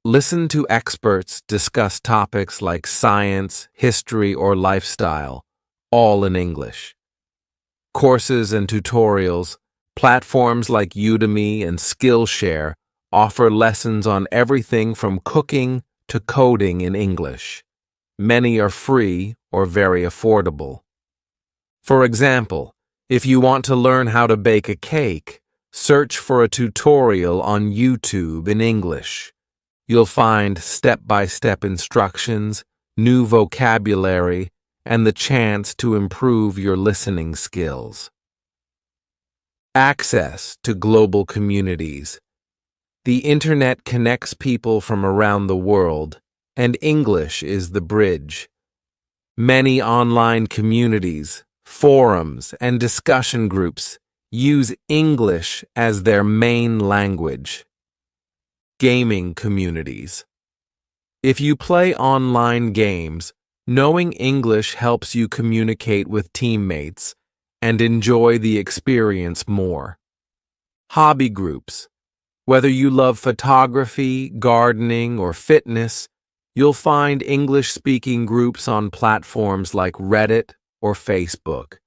Listen to experts discuss topics like science, history, or lifestyle, all in English. Courses and tutorials, platforms like Udemy and Skillshare offer lessons on everything from cooking to coding in English. Many are free or very affordable. For example, if you want to learn how to bake a cake, search for a tutorial on YouTube in English. You'll find step-by-step instructions, new vocabulary, and the chance to improve your listening skills. Access to global communities. The internet connects people from around the world, and English is the bridge. Many online communities, forums, and discussion groups use English as their main language. Gaming communities. If you play online games, knowing English helps you communicate with teammates and enjoy the experience more. Hobby groups. Whether you love photography, gardening, or fitness, you'll find English-speaking groups on platforms like Reddit or Facebook.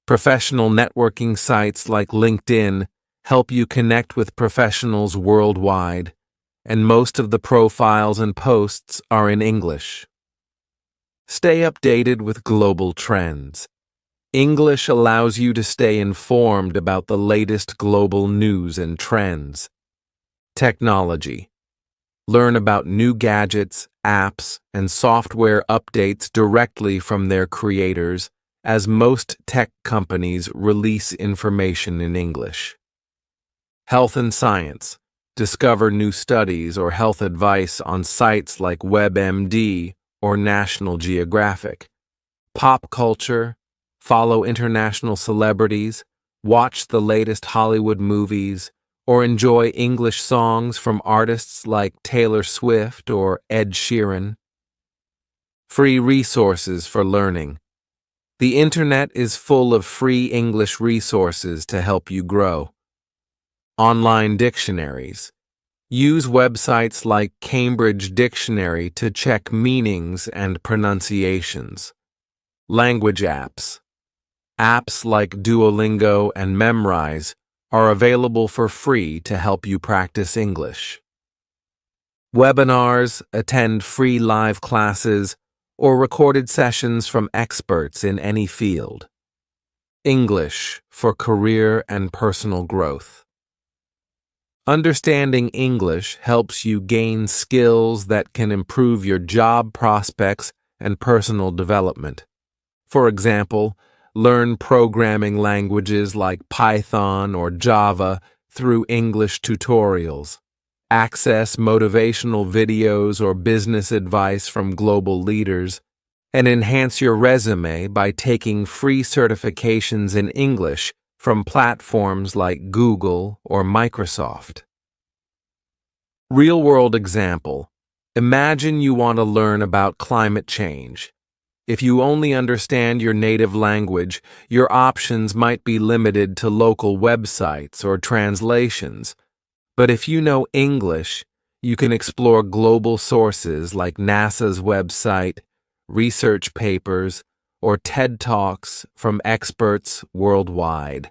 Professional networking sites like LinkedIn help you connect with professionals worldwide, and most of the profiles and posts are in English. Stay updated with global trends. English allows you to stay informed about the latest global news and trends. Technology. Learn about new gadgets, apps, and software updates directly from their creators, as most tech companies release information in English. Health and science. Discover new studies or health advice on sites like WebMD or National Geographic. Pop culture. Follow international celebrities, watch the latest Hollywood movies, or enjoy English songs from artists like Taylor Swift or Ed Sheeran. Free resources for learning. The internet is full of free English resources to help you grow. Online dictionaries. Use websites like Cambridge Dictionary to check meanings and pronunciations. Language apps. Apps like Duolingo and Memrise are available for free to help you practice English. Webinars, attend free live classes, or recorded sessions from experts in any field. English for career and personal growth. Understanding English helps you gain skills that can improve your job prospects and personal development. For example, learn programming languages like Python or Java through English tutorials. Access motivational videos or business advice from global leaders, and enhance your resume by taking free certifications in English from platforms like Google or Microsoft. Real-world example. Imagine you want to learn about climate change. If you only understand your native language, your options might be limited to local websites or translations. But if you know English, you can explore global sources like NASA's website, research papers, or TED Talks from experts worldwide.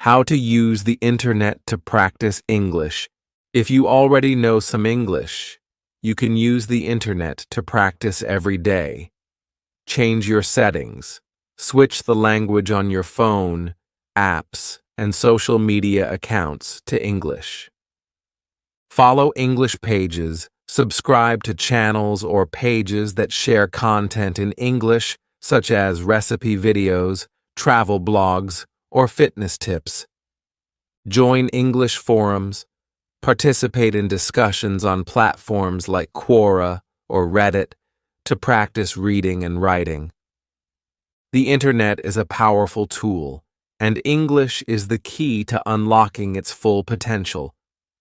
How to use the internet to practice English. If you already know some English, you can use the internet to practice every day. Change your settings. Switch the language on your phone, apps, and social media accounts to English. Follow English pages, subscribe to channels or pages that share content in English, such as recipe videos, travel blogs, or fitness tips. Join English forums. Participate in discussions on platforms like Quora or Reddit to practice reading and writing. The internet is a powerful tool, and English is the key to unlocking its full potential,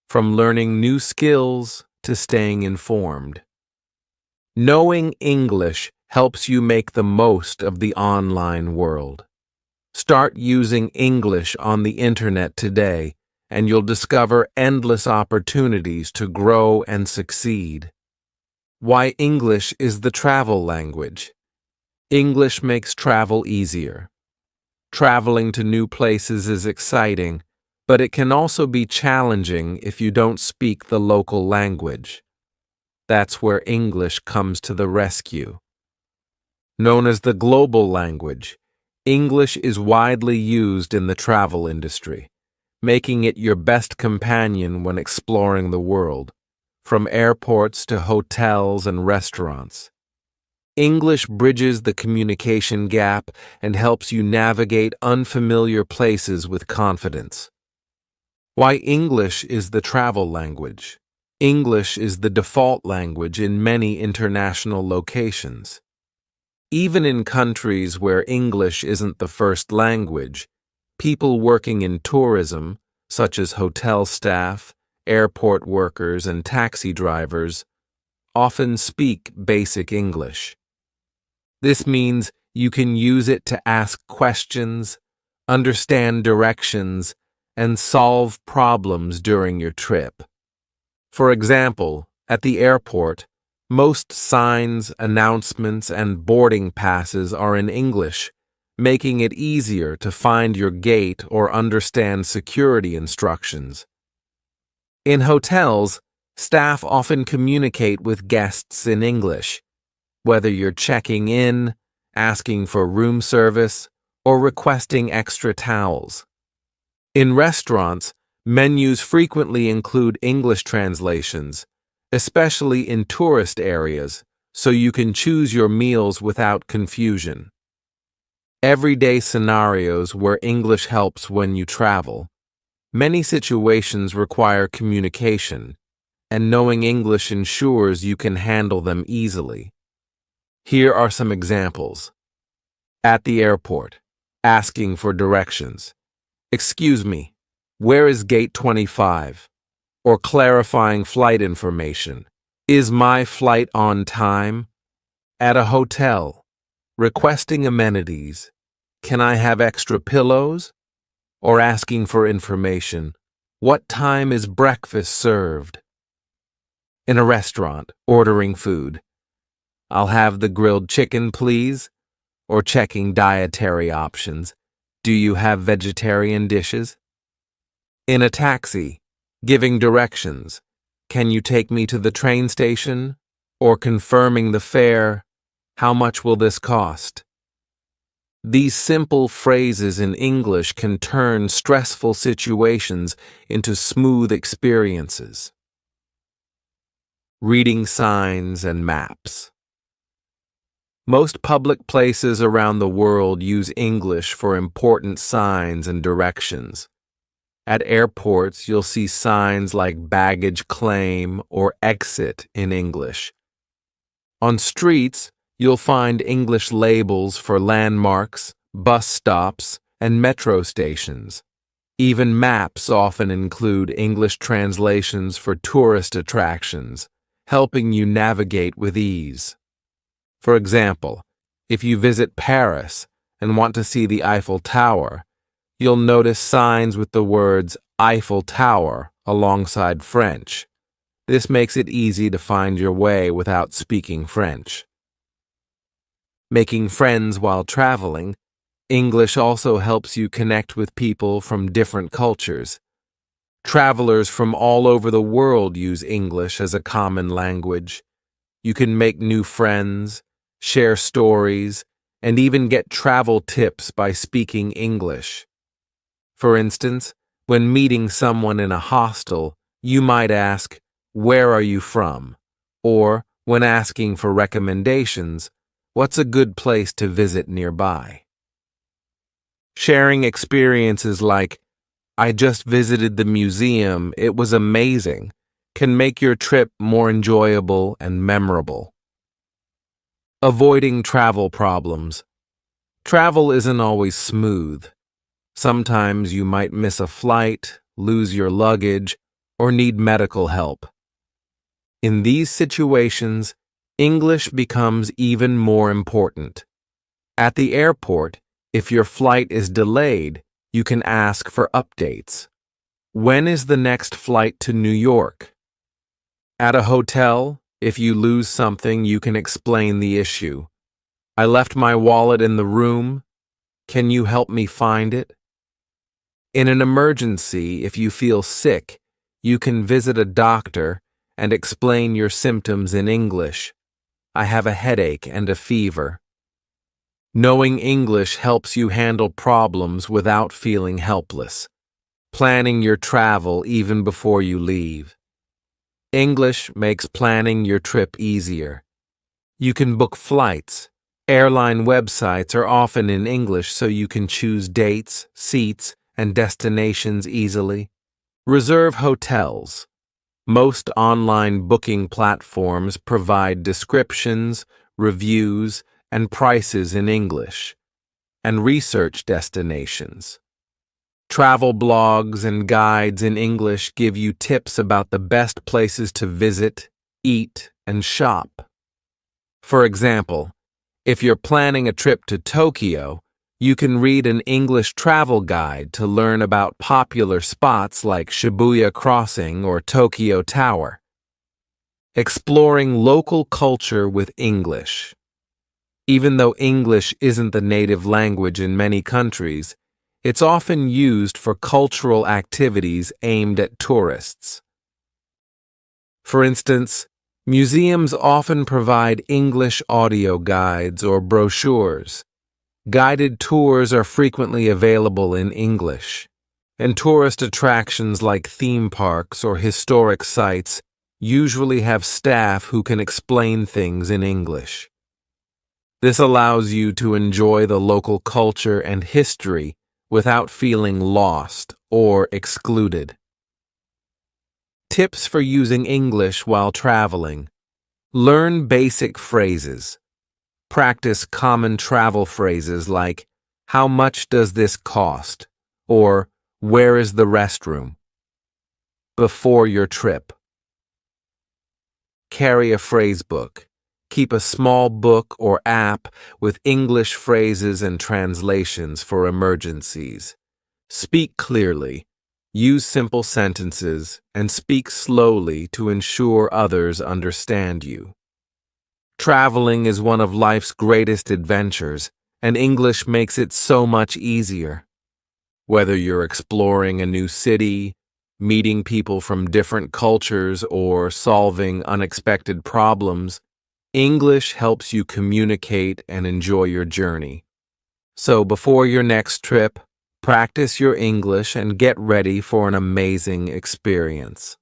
from learning new skills to staying informed. Knowing English helps you make the most of the online world. Start using English on the internet today, and you'll discover endless opportunities to grow and succeed. Why English is the travel language. English makes travel easier. Traveling to new places is exciting, but it can also be challenging if you don't speak the local language. That's where English comes to the rescue. Known as the global language, English is widely used in the travel industry, making it your best companion when exploring the world, from airports to hotels and restaurants. English bridges the communication gap and helps you navigate unfamiliar places with confidence. Why English is the travel language. English is the default language in many international locations. Even in countries where English isn't the first language, people working in tourism, such as hotel staff, airport workers, and taxi drivers, often speak basic English. This means you can use it to ask questions, understand directions, and solve problems during your trip. For example, at the airport, most signs, announcements, and boarding passes are in English, making it easier to find your gate or understand security instructions. In hotels, staff often communicate with guests in English, whether you're checking in, asking for room service, or requesting extra towels. In restaurants, Menus frequently include English translations, especially in tourist areas, so you can choose your meals without confusion. Everyday scenarios where English helps when you travel. Many situations require communication, and knowing English ensures you can handle them easily. Here are some examples. At the airport, asking for directions. Excuse me, where is gate 25? Or clarifying flight information. Is my flight on time? At a hotel, requesting amenities. Can I have extra pillows? Or asking for information. What time is breakfast served? In a restaurant, ordering food. I'll have the grilled chicken, please. Or checking dietary options. Do you have vegetarian dishes? In a taxi, giving directions. Can you take me to the train station? Or confirming the fare. How much will this cost? These simple phrases in English can turn stressful situations into smooth experiences. Reading signs and maps. Most public places around the world use English for important signs and directions. At airports, you'll see signs like baggage claim or exit in English. On streets, you'll find English labels for landmarks, bus stops, and metro stations. Even maps often include English translations for tourist attractions, helping you navigate with ease. For example, if you visit Paris and want to see the Eiffel Tower, you'll notice signs with the words Eiffel Tower alongside French. This makes it easy to find your way without speaking French. Making friends while traveling. English also helps you connect with people from different cultures. Travelers from all over the world use English as a common language. You can make new friends, share stories, and even get travel tips by speaking English. For instance, when meeting someone in a hostel, you might ask, "Where are you from?" Or, when asking for recommendations, "What's a good place to visit nearby?" Sharing experiences like, "I just visited the museum, it was amazing," can make your trip more enjoyable and memorable. Avoiding travel problems. Travel isn't always smooth. Sometimes you might miss a flight, lose your luggage, or need medical help. In these situations, English becomes even more important. At the airport, if your flight is delayed, you can ask for updates. When is the next flight to New York? At a hotel, if you lose something, you can explain the issue. I left my wallet in the room. Can you help me find it? In an emergency, if you feel sick, you can visit a doctor and explain your symptoms in English. I have a headache and a fever. Knowing English helps you handle problems without feeling helpless. Planning your travel even before you leave. English makes planning your trip easier. You can book flights. Airline websites are often in English so you can choose dates, seats, and destinations easily. Reserve hotels. Most online booking platforms provide descriptions, reviews, and prices in English, and research destinations. Travel blogs and guides in English give you tips about the best places to visit, eat, and shop. For example, if you're planning a trip to Tokyo, you can read an English travel guide to learn about popular spots like Shibuya Crossing or Tokyo Tower. Exploring local culture with English. Even though English isn't the native language in many countries, it's often used for cultural activities aimed at tourists. For instance, museums often provide English audio guides or brochures. Guided tours are frequently available in English. and tourist attractions like theme parks or historic sites usually have staff who can explain things in English. This allows you to enjoy the local culture and history without feeling lost or excluded. Tips for using English while traveling. Learn basic phrases. Practice common travel phrases like, "How much does this cost?" or "Where is the restroom?" Before your trip. Carry a phrase book. Keep a small book or app with English phrases and translations for emergencies. Speak clearly. Use simple sentences and speak slowly to ensure others understand you. Traveling is one of life's greatest adventures, and English makes it so much easier. Whether you're exploring a new city, meeting people from different cultures, or solving unexpected problems, English helps you communicate and enjoy your journey. So before your next trip, practice your English and get ready for an amazing experience.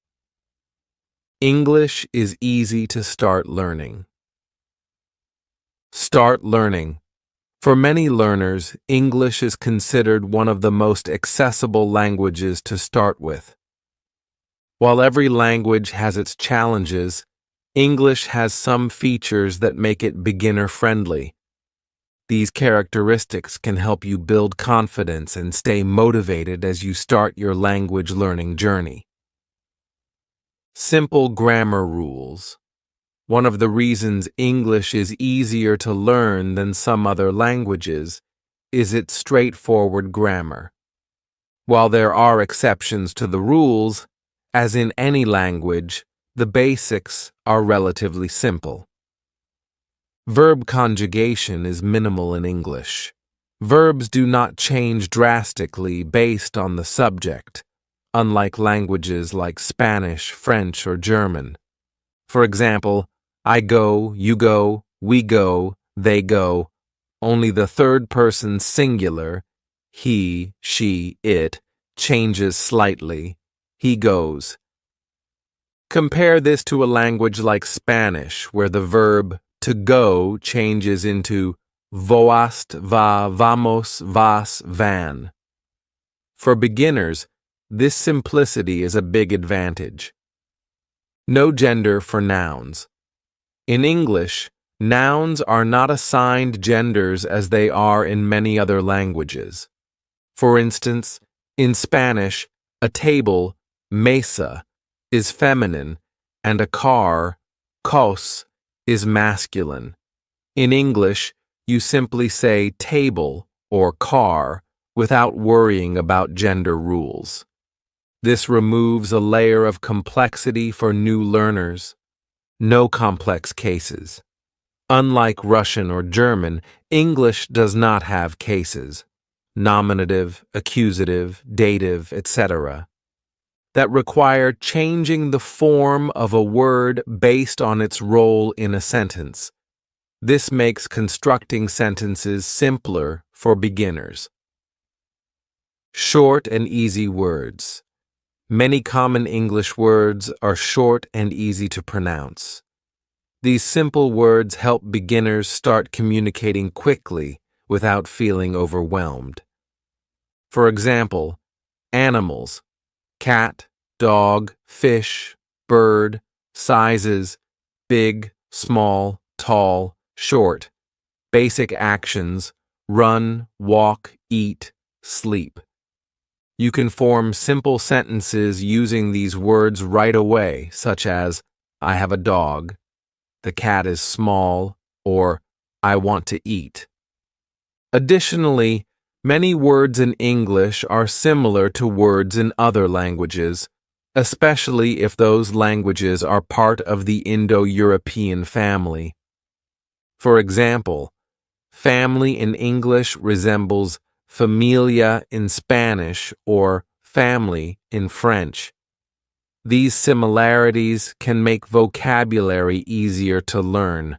English is easy to start learning. Start learning. For many learners, English is considered one of the most accessible languages to start with. While every language has its challenges, English has some features that make it beginner-friendly. These characteristics can help you build confidence and stay motivated as you start your language learning journey. Simple grammar rules. One of the reasons English is easier to learn than some other languages is its straightforward grammar. While there are exceptions to the rules, as in any language, the basics are relatively simple. Verb conjugation is minimal in English. Verbs do not change drastically based on the subject, unlike languages like Spanish, French, or German. For example, I go, you go, we go, they go. Only the third person singular, he, she, it, changes slightly. He goes. Compare this to a language like Spanish, where the verb to go changes into voast, va, vamos, vas, van. For beginners, this simplicity is a big advantage. No gender for nouns. In English, nouns are not assigned genders as they are in many other languages. For instance, in Spanish, a table, mesa, is feminine, and a car, cos, is masculine. In English, you simply say table or car without worrying about gender rules. This removes a layer of complexity for new learners. No complex cases. Unlike Russian or German, English does not have cases, nominative, accusative, dative, etc., that require changing the form of a word based on its role in a sentence. This makes constructing sentences simpler for beginners. Short and easy words. Many common English words are short and easy to pronounce. These simple words help beginners start communicating quickly without feeling overwhelmed. For example, animals, cat, dog, fish, bird, sizes, big, small, tall, short, basic actions, run, walk, eat, sleep. You can form simple sentences using these words right away, such as, I have a dog, the cat is small, or I want to eat. Additionally, many words in English are similar to words in other languages, especially if those languages are part of the Indo-European family. For example, family in English resembles familia in Spanish or family in French. These similarities can make vocabulary easier to learn.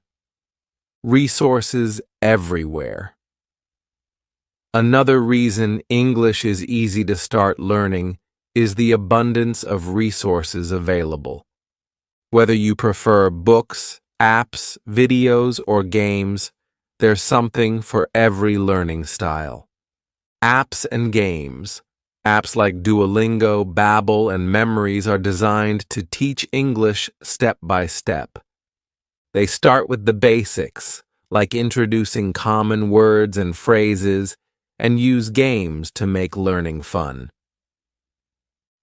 Resources everywhere. Another reason English is easy to start learning is the abundance of resources available. Whether you prefer books, apps, videos, or games, there's something for every learning style. Apps and games. Apps like Duolingo, Babbel, and Memories are designed to teach English step by step. They start with the basics, like introducing common words and phrases, and use games to make learning fun.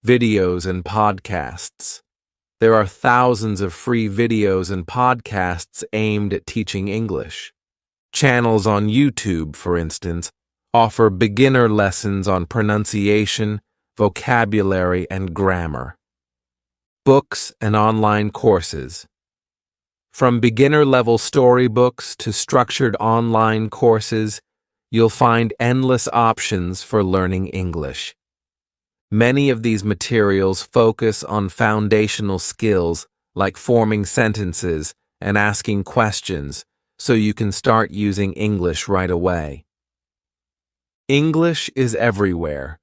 Videos and podcasts. There are thousands of free videos and podcasts aimed at teaching English. Channels on YouTube, for instance, offer beginner lessons on pronunciation, vocabulary, and grammar. Books and online courses. From beginner-level storybooks to structured online courses, you'll find endless options for learning English. Many of these materials focus on foundational skills like forming sentences and asking questions, so you can start using English right away. English is everywhere.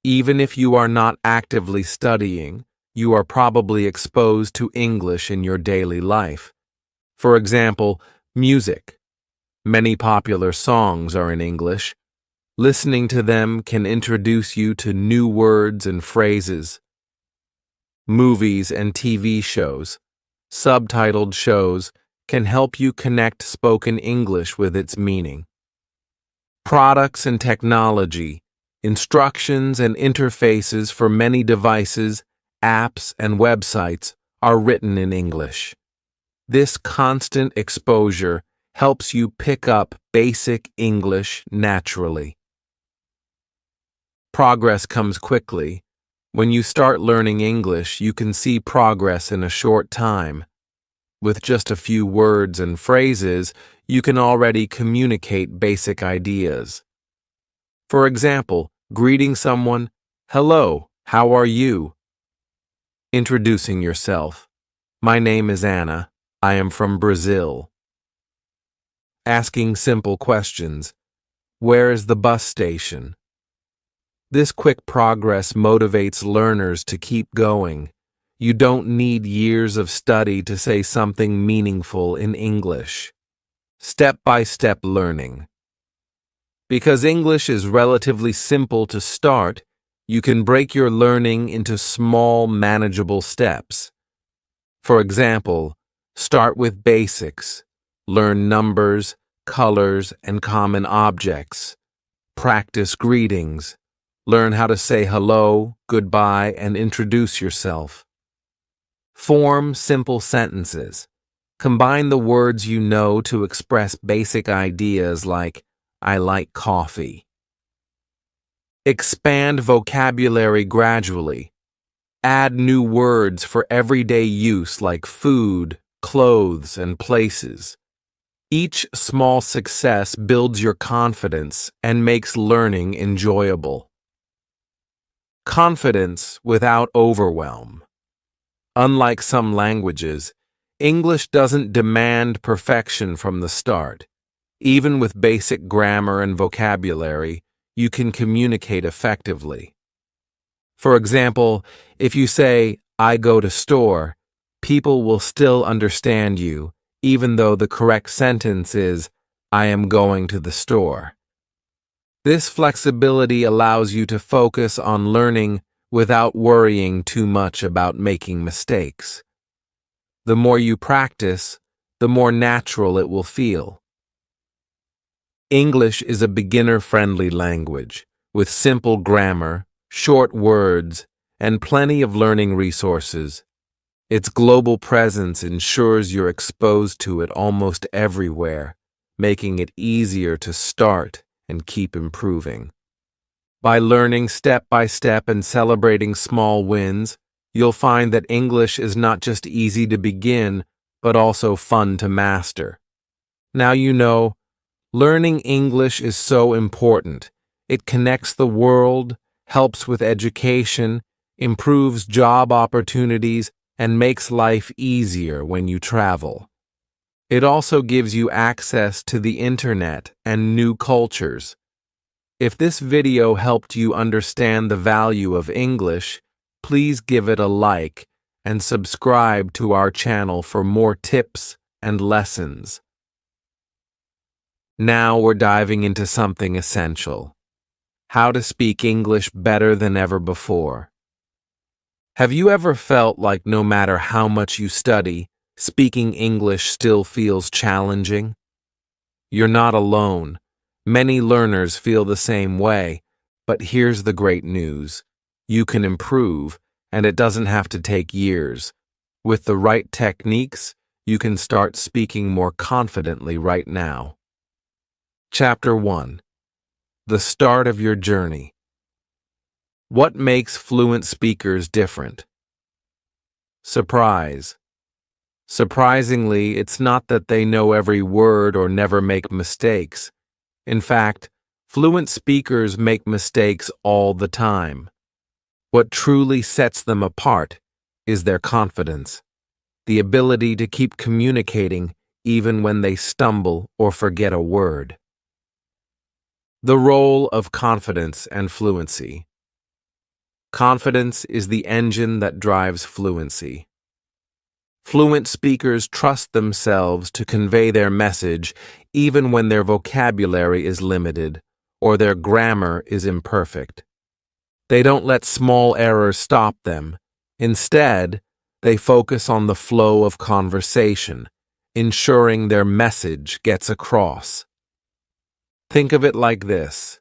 Even if you are not actively studying, you are probably exposed to English in your daily life. For example, music. Many popular songs are in English. Listening to them can introduce you to new words and phrases. Movies and TV shows, subtitled shows, can help you connect spoken English with its meaning. Products and technology, instructions and interfaces for many devices, apps, and websites are written in English. This constant exposure helps you pick up basic English naturally. Progress comes quickly. When you start learning English, you can see progress in a short time. With just a few words and phrases, you can already communicate basic ideas. For example, greeting someone, "Hello, how are you?" Introducing yourself, "My name is Anna. I am from Brazil." Asking simple questions. "Where is the bus station?" This quick progress motivates learners to keep going. You don't need years of study to say something meaningful in English. Step-by-step learning. Because English is relatively simple to start, you can break your learning into small, manageable steps. For example, start with basics. Learn numbers, colors, and common objects. Practice greetings. Learn how to say hello, goodbye, and introduce yourself. Form simple sentences. Combine the words you know to express basic ideas like, "I like coffee." Expand vocabulary gradually. Add new words for everyday use like food, clothes, and places. Each small success builds your confidence and makes learning enjoyable. Confidence without overwhelm. Unlike some languages, English doesn't demand perfection from the start. Even with basic grammar and vocabulary, you can communicate effectively. For example, if you say, "I go to store," people will still understand you, even though the correct sentence is, "I am going to the store." This flexibility allows you to focus on learning without worrying too much about making mistakes. The more you practice, the more natural it will feel. English is a beginner-friendly language, with simple grammar, short words, and plenty of learning resources. Its global presence ensures you're exposed to it almost everywhere, making it easier to start and keep improving. By learning step by step and celebrating small wins, you'll find that English is not just easy to begin, but also fun to master. Now you know, learning English is so important. It connects the world, helps with education, improves job opportunities, and makes life easier when you travel. It also gives you access to the internet and new cultures. If this video helped you understand the value of English, please give it a like and subscribe to our channel for more tips and lessons. Now we're diving into something essential: how to speak English better than ever before. Have you ever felt like no matter how much you study, speaking English still feels challenging? You're not alone. Many learners feel the same way, but here's the great news. You can improve, and it doesn't have to take years. With the right techniques, you can start speaking more confidently right now. Chapter 1. The start of your journey. What makes fluent speakers different? Surprise. Surprisingly, it's not that they know every word or never make mistakes. In fact, fluent speakers make mistakes all the time. What truly sets them apart is their confidence, the ability to keep communicating even when they stumble or forget a word. The role of confidence and fluency. Confidence is the engine that drives fluency. Fluent speakers trust themselves to convey their message even when their vocabulary is limited or their grammar is imperfect. They don't let small errors stop them. Instead, they focus on the flow of conversation, ensuring their message gets across. Think of it like this.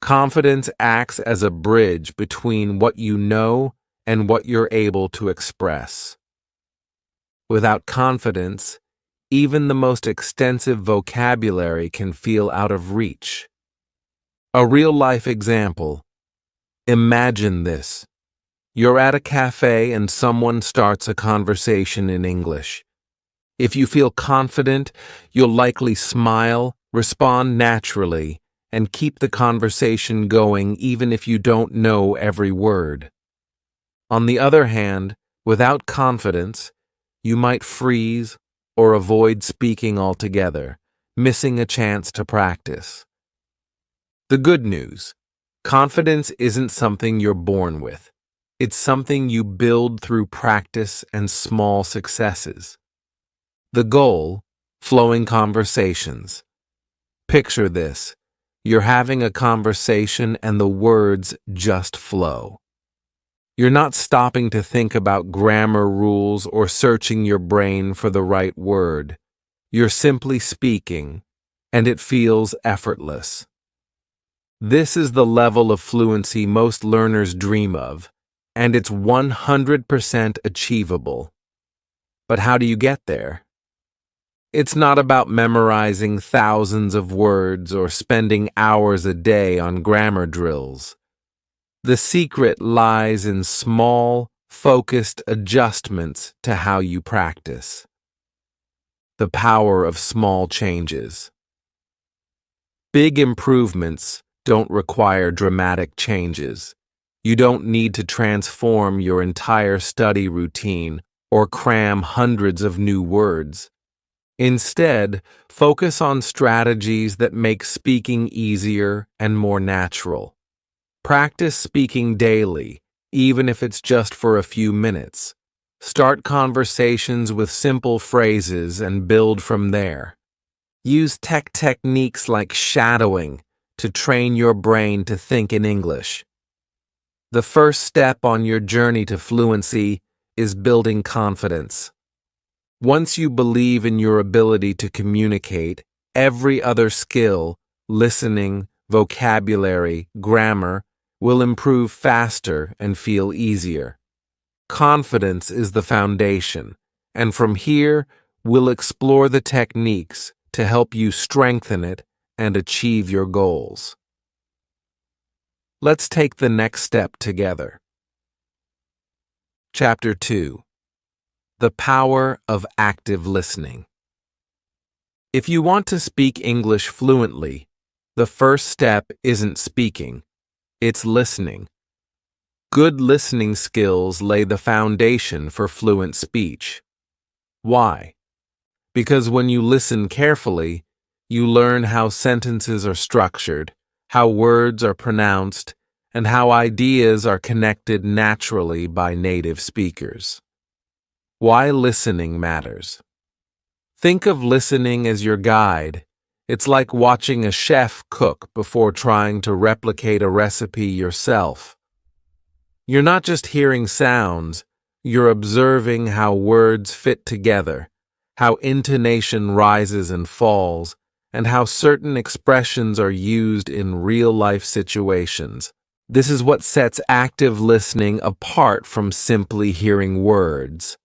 Confidence acts as a bridge between what you know and what you're able to express. Without confidence, even the most extensive vocabulary can feel out of reach. A real-life example. Imagine this. You're at a cafe and someone starts a conversation in English. If you feel confident, you'll likely smile, respond naturally, and keep the conversation going even if you don't know every word. On the other hand, without confidence, you might freeze or avoid speaking altogether, missing a chance to practice. The good news: confidence isn't something you're born with. It's something you build through practice and small successes. The goal: flowing conversations. Picture this. You're having a conversation and the words just flow. You're not stopping to think about grammar rules or searching your brain for the right word. You're simply speaking, and it feels effortless. This is the level of fluency most learners dream of, and it's 100% achievable. But how do you get there? It's not about memorizing thousands of words or spending hours a day on grammar drills. The secret lies in small, focused adjustments to how you practice. The power of small changes. Big improvements don't require dramatic changes. You don't need to transform your entire study routine or cram hundreds of new words. Instead, focus on strategies that make speaking easier and more natural. Practice speaking daily, even if it's just for a few minutes. Start conversations with simple phrases and build from there. Use techniques like shadowing to train your brain to think in English. The first step on your journey to fluency is building confidence. Once you believe in your ability to communicate, every other skill, listening, vocabulary, grammar, will improve faster and feel easier. Confidence is the foundation, and from here, we'll explore the techniques to help you strengthen it and achieve your goals. Let's take the next step together. Chapter 2. The power of active listening. If you want to speak English fluently, the first step isn't speaking. It's listening. Good listening skills lay the foundation for fluent speech. Why? Because when you listen carefully, you learn how sentences are structured, how words are pronounced, and how ideas are connected naturally by native speakers. Why listening matters. Think of listening as your guide. It's like watching a chef cook before trying to replicate a recipe yourself. You're not just hearing sounds, you're observing how words fit together, how intonation rises and falls, and how certain expressions are used in real-life situations. This is what sets active listening apart from simply hearing words.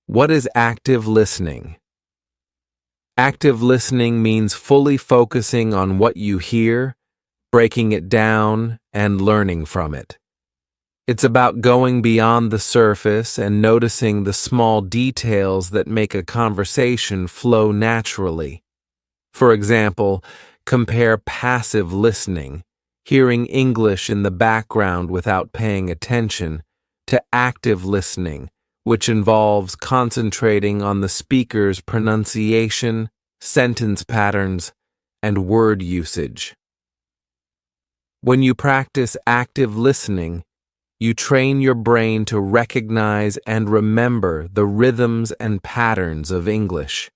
What is active listening? Active listening means fully focusing on what you hear, breaking it down, and learning from it. It's about going beyond the surface and noticing the small details that make a conversation flow naturally. For example, compare passive listening, hearing English in the background without paying attention, to active listening, which involves concentrating on the speaker's pronunciation, sentence patterns, and word usage. When you practice active listening, you train your brain to recognize and remember the rhythms and patterns of English.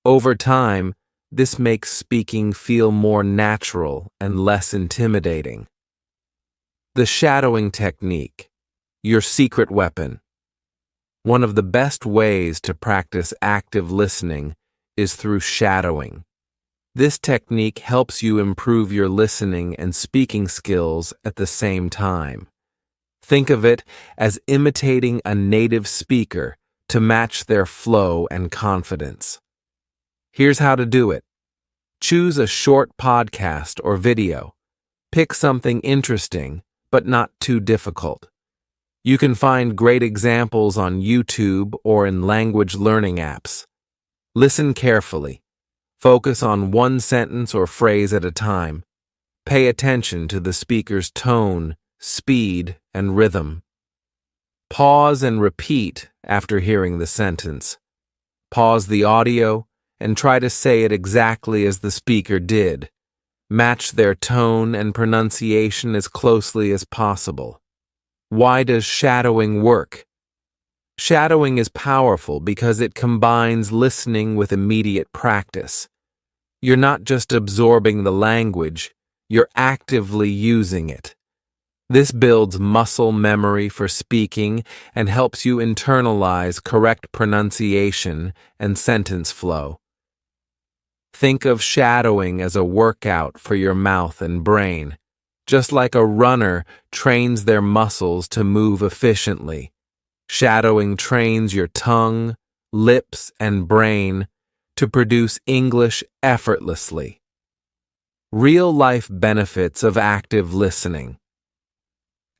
Over time, this makes speaking feel more natural and less intimidating. The shadowing technique, your secret weapon. One of the best ways to practice active listening is through shadowing. This technique helps you improve your listening and speaking skills at the same time. Think of it as imitating a native speaker to match their flow and confidence. Here's how to do it. Choose a short podcast or video. Pick something interesting, but not too difficult. You can find great examples on YouTube or in language learning apps. Listen carefully. Focus on one sentence or phrase at a time. Pay attention to the speaker's tone, speed, and rhythm. Pause and repeat after hearing the sentence. Pause the audio and try to say it exactly as the speaker did. Match their tone and pronunciation as closely as possible. Why does shadowing work? Shadowing is powerful because it combines listening with immediate practice. You're not just absorbing the language, you're actively using it. This builds muscle memory for speaking and helps you internalize correct pronunciation and sentence flow. Think of shadowing as a workout for your mouth and brain, just like a runner trains their muscles to move efficiently. Shadowing trains your tongue, lips, and brain to produce English effortlessly. Real-life benefits of active listening.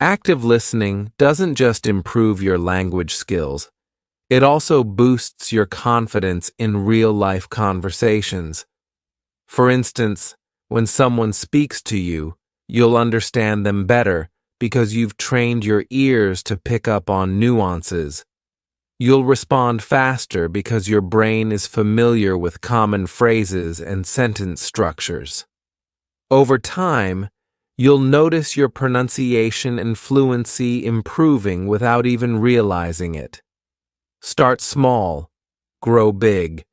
Active listening doesn't just improve your language skills, it also boosts your confidence in real-life conversations. For instance, when someone speaks to you, you'll understand them better because you've trained your ears to pick up on nuances. You'll respond faster because your brain is familiar with common phrases and sentence structures. Over time, you'll notice your pronunciation and fluency improving without even realizing it. Start small, grow big.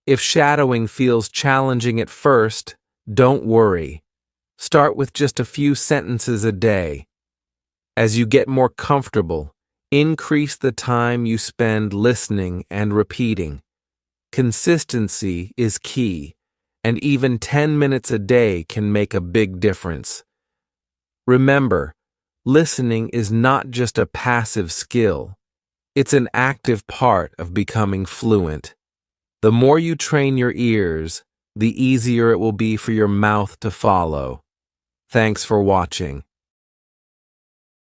If shadowing feels challenging at first, don't worry. Start with just a few sentences a day. As you get more comfortable, increase the time you spend listening and repeating. Consistency is key, and even 10 minutes a day can make a big difference. Remember, listening is not just a passive skill. It's an active part of becoming fluent. The more you train your ears, the easier it will be for your mouth to follow. Thanks for watching.